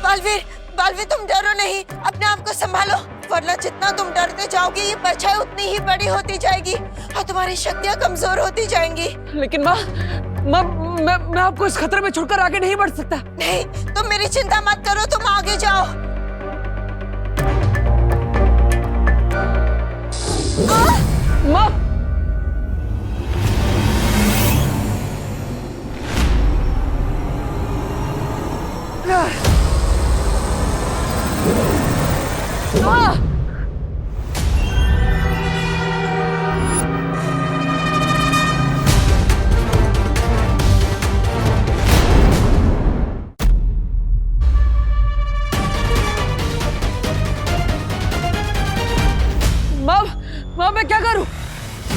बालवीर, बालवीर तुम डरो नहीं, अपने आप को संभालो, वरना जितना तुम डरते जाओगे ये परछाई उतनी ही बड़ी होती जाएगी और तुम्हारी शक्तियां कमजोर होती जाएंगी। लेकिन माँ, मैं आपको इस खतरे में छोड़कर आगे नहीं बढ़ सकता। नहीं, तुम मेरी चिंता मत करो, तुम आगे जाओ। माँ, माँ, माँ, मैं क्या करूं?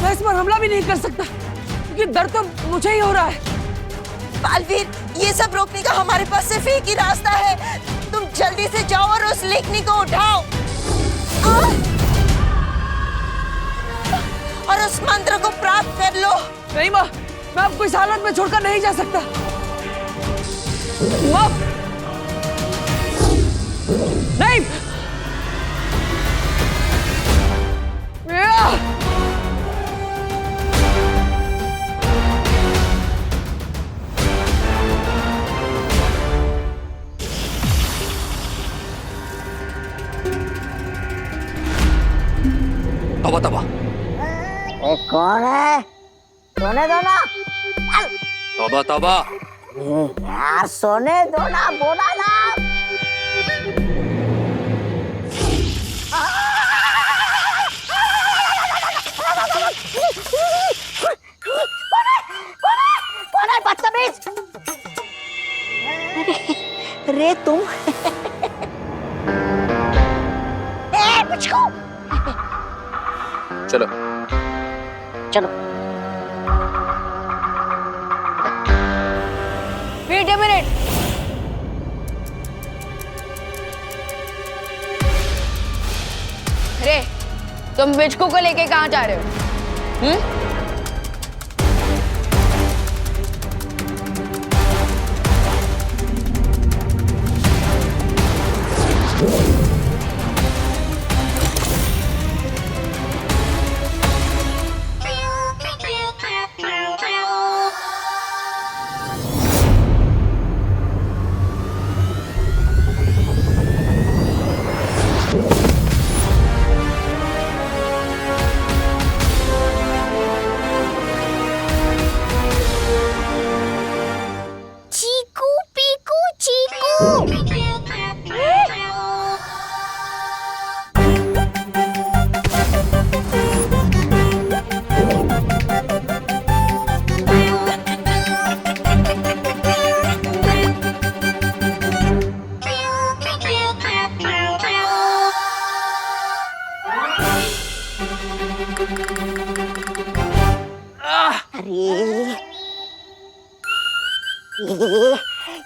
मैं इस पर हमला भी नहीं कर सकता क्योंकि दर्द तो मुझे ही हो रहा है। बालवीर, ये सब रोकने का हमारे पास सिर्फ एक ही रास्ता है, तुम जल्दी से जाओ और उस लेखनी को उठाओ और उस मंत्र को प्राप्त कर लो। नहीं माँ, मैं आपको इस हालत में छोड़कर नहीं जा सकता। माँ, नहीं। तौबा तौबा। कौन है? सोने दो ना। तौबा तौबा। यार सोने दो ना, बोला ना। कौन है बदतमीज? रे तुम पिचकू। चलो चलो। Wait a minute. अरे तुम बिचकू को लेके कहाँ जा रहे हो? चीकू पीकू चीकू।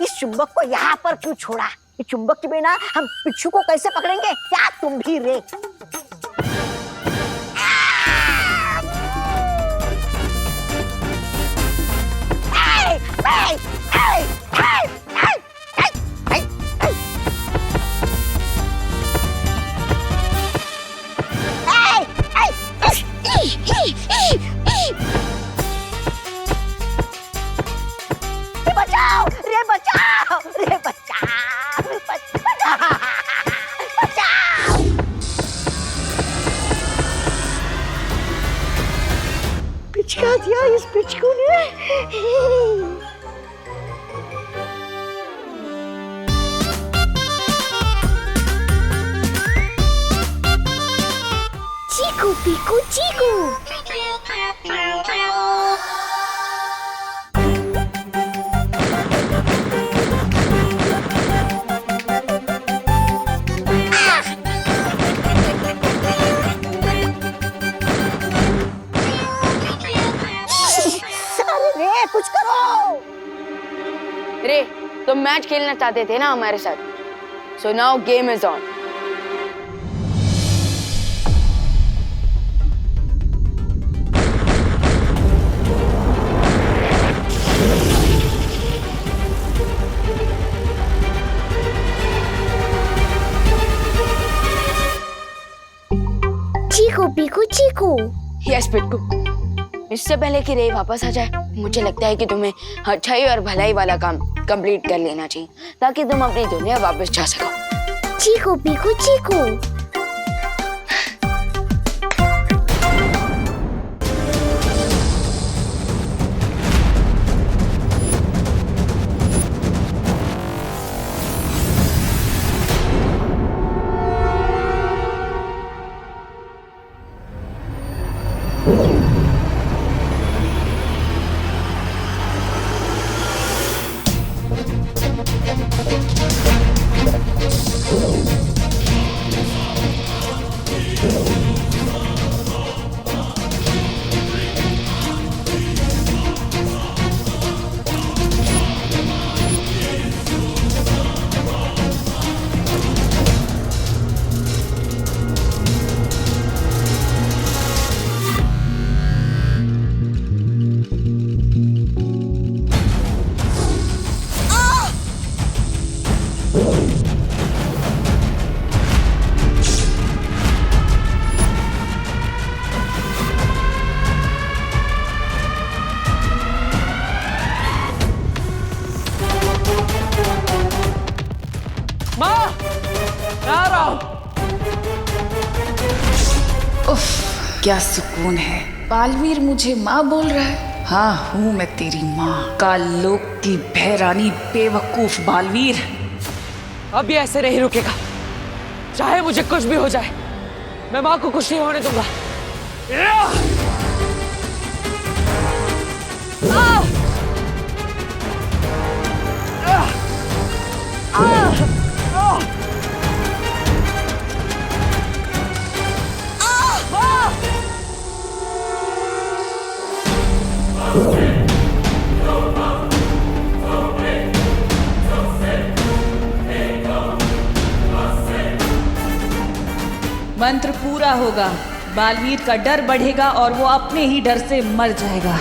इस चुंबक को यहाँ पर क्यों छोड़ा? इस चुंबक के बिना हम पिच्चू को कैसे पकड़ेंगे? क्या तुम भी रे? बचाओ रे, बचाओ रे, बचाओ रे, बचाओ। पिचका दिया इस पिचकू ने। चीकू पीकू चीकू। कुछ करो रे, तुम मैच खेलना चाहते थे ना हमारे साथ, so now game is on. Cheeku Piku Cheeku. Yes Pittu, इससे पहले कि रे वापस आ जाए, मुझे लगता है कि तुम्हें अच्छाई और भलाई वाला काम कंप्लीट कर लेना चाहिए ताकि तुम अपनी दुनिया वापस जा सको। चीकू पीकू चीकू। उफ, क्या सुकून है। बालवीर मुझे माँ बोल रहा है। हाँ हूँ मैं तेरी माँ, कालोक की भैरानी बेवकूफ बालवीर। अब ये ऐसे नहीं रुकेगा, चाहे मुझे कुछ भी हो जाए, मैं माँ को कुछ नहीं होने दूंगा। मंत्र पूरा होगा, बालवीर का डर बढ़ेगा और वो अपने ही डर से मर जाएगा।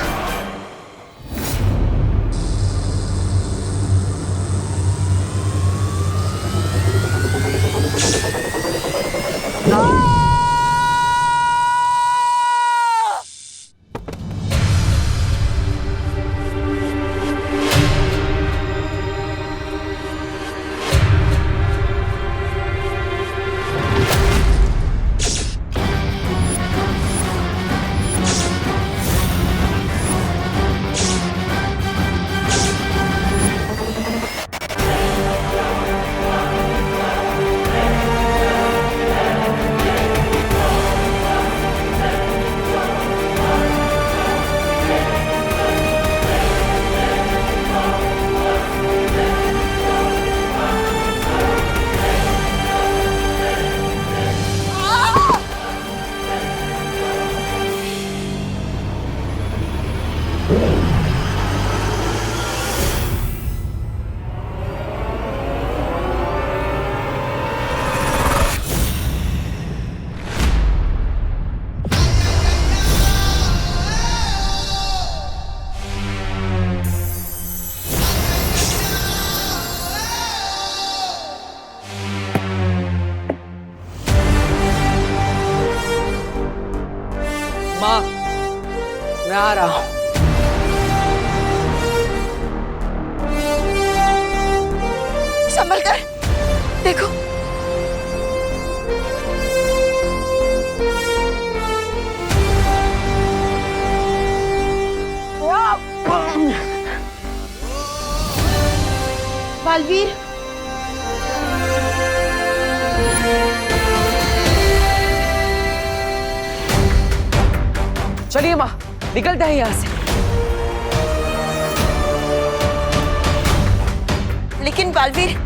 माँ, मैं आ रहा हूँ। संभल कर देखो। बालवीर, चलिए माँ, निकलते हैं यहाँ से। लेकिन बालवीर,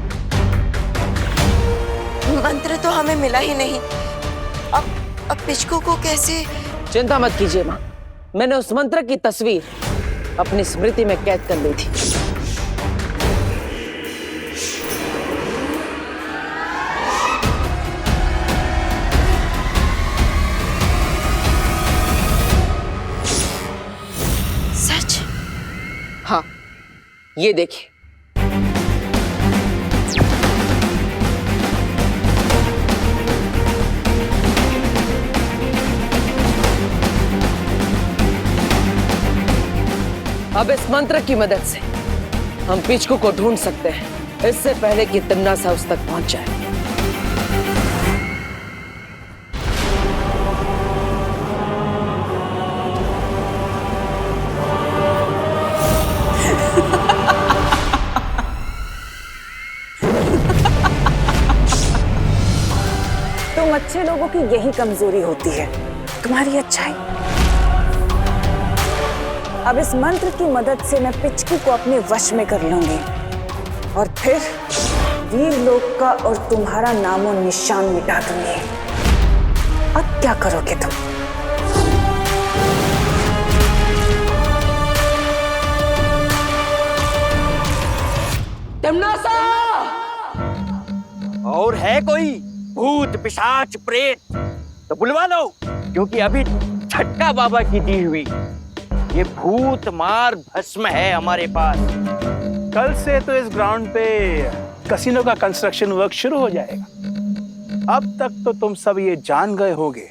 मंत्र तो हमें मिला ही नहीं। अब पिचकू को कैसे? चिंता मत कीजिए माँ, मैंने उस मंत्र की तस्वीर अपनी स्मृति में कैद कर ली थी। सच? हाँ, ये देखिए। अब इस मंत्र की मदद से हम पिचकू को ढूंढ सकते हैं, इससे पहले कि तिम्नासा उस तक पहुंच जाए। तुम अच्छे लोगों की यही कमजोरी होती है, तुम्हारी अच्छाई। अब इस मंत्र की मदद से मैं पिचकू को अपने वश में कर लूंगी और फिर वीर लोक का और तुम्हारा नामो निशान मिटा दूंगी। अब क्या करोगे तुम? तिम्नासा! और है कोई भूत पिशाच प्रेत तो बुलवा लो, क्योंकि अभी छट्टा बाबा की दी हुई ये भूत मार भस्म है हमारे पास। कल से तो इस ग्राउंड पे कसिनो का कंस्ट्रक्शन वर्क शुरू हो जाएगा। अब तक तो तुम सब ये जान गए होगे,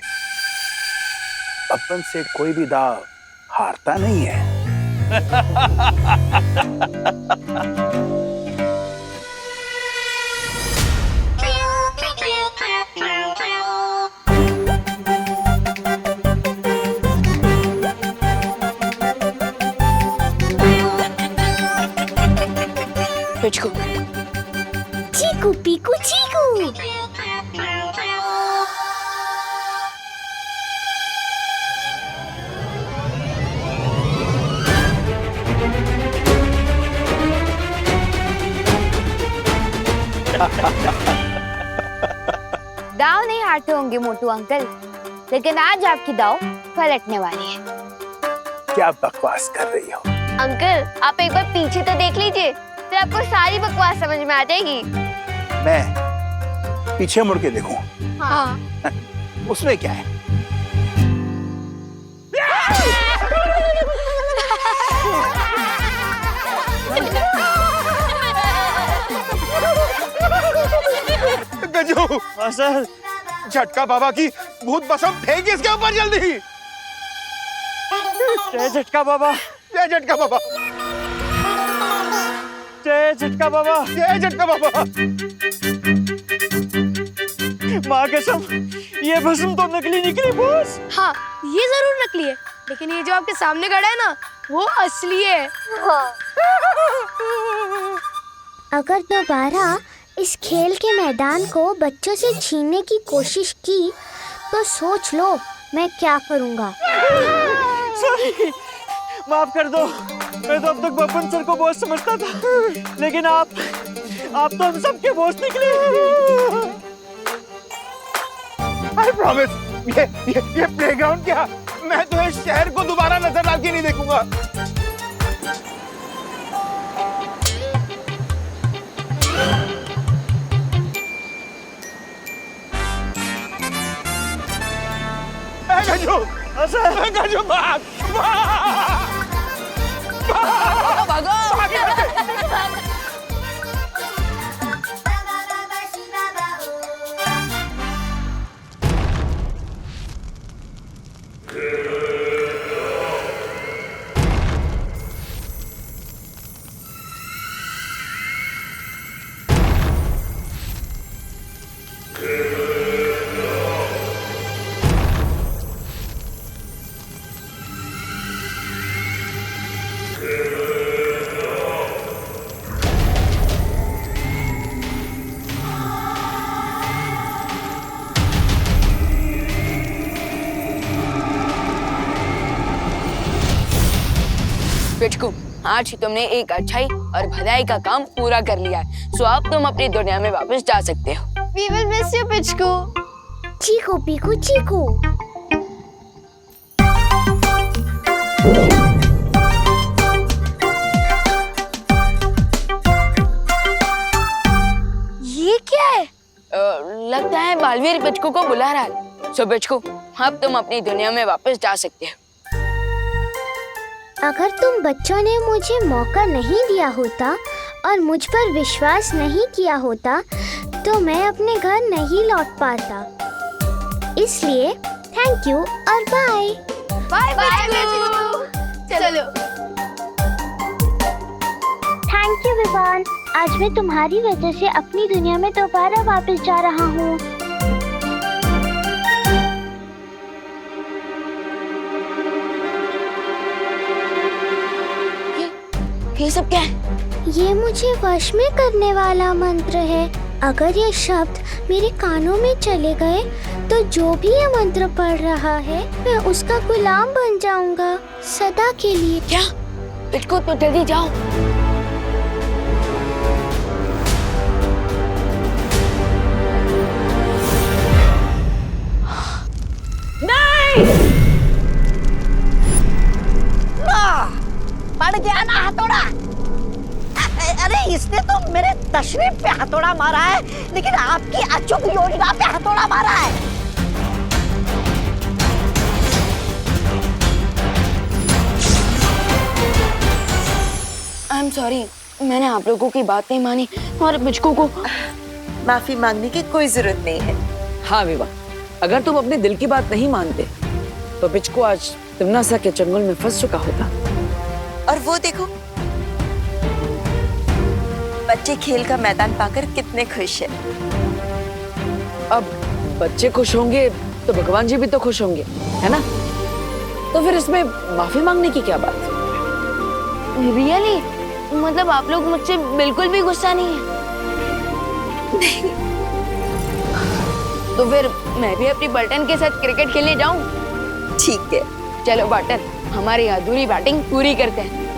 अपन से कोई भी दाव हारता नहीं है। चीकू पीकू चीकू। दाव नहीं हारते होंगे मोटू अंकल, लेकिन आज आपकी दाव पलटने वाली है। क्या बकवास कर रही हो? अंकल आप एक बार पीछे तो देख लीजिए, फिर आपको सारी बकवास समझ में आ जाएगी। मैं पीछे मुड़ के देखूं? हाँ। उसमें क्या है? गजू, सर झटका बाबा की भूत बसम फेंक इसके ऊपर जल्दी। जय झटका बाबा, जय झटका बाबा, जय झटका बाबा, जय झटका बाबा। माँ कसम, ये भस्म तो नकली निकली बॉस। हाँ ये जरूर नकली है, लेकिन ये जो आपके सामने खड़ा है ना, वो असली है। अगर दोबारा इस खेल के मैदान को बच्चों से छीनने की कोशिश की तो सोच लो मैं क्या करूँगा। सॉरी, माफ कर दो। मैं तो अब तक बब्बन सर को बॉस समझता था, लेकिन आप तो हम सबके बॉस निकले। I promise, ये प्लेग्राउंड क्या, मैं तो इस शहर को दोबारा नजर डाल के नहीं देखूंगा। गजू, गजू भाग, भागो। पिचकू, आज ही तुमने एक अच्छाई और भलाई का काम पूरा कर लिया है, सो अब तुम अपनी दुनिया में वापस जा सकते हो। We will miss you, पिचकू। चीकू पीकू चीकू। ये क्या है? लगता है बालवीर पिचकू को बुला रहा है। सो पिचकू, अब तुम अपनी दुनिया में वापस जा सकते हो। अगर तुम बच्चों ने मुझे मौका नहीं दिया होता और मुझ पर विश्वास नहीं किया होता तो मैं अपने घर नहीं लौट पाता। इसलिए थैंक यू और बाय। बाय पिचकू। चलो। थैंक यू विवान, आज मैं तुम्हारी वजह से अपनी दुनिया में दोबारा वापस जा रहा हूँ। ये सब क्या है? ये मुझे वश में करने वाला मंत्र है। अगर ये शब्द मेरे कानों में चले गए तो जो भी ये मंत्र पढ़ रहा है मैं उसका गुलाम बन जाऊंगा सदा के लिए। क्या? पिचकू तो जल्दी जाओ। पड़ गया ना हथौड़ा। अरे इसने तो मेरे तशरीफ पे हथौड़ा मारा है, लेकिन आपकी अचूक योजना पे हथौड़ा मारा है। आई एम सॉरी, मैंने आप लोगों की बात नहीं मानी और पिचकू को माफी मांगने की कोई जरूरत नहीं है। हाँ विवा, अगर तुम अपने दिल की बात नहीं मानते तो पिचकू आज तिमनासा के जंगल में फंस चुका होता। और वो देखो, बच्चे खेल का मैदान पाकर कितने खुश हैं। अब बच्चे खुश होंगे तो भगवान जी भी तो खुश होंगे, है ना? तो फिर इसमें माफी मांगने की क्या बात? रियली? मतलब आप लोग मुझसे बिल्कुल भी गुस्सा नहीं है? तो फिर मैं भी अपनी बटन के साथ क्रिकेट खेलने जाऊं? ठीक है। चलो बटन, हमारी अधूरी बैटिंग पूरी करते हैं।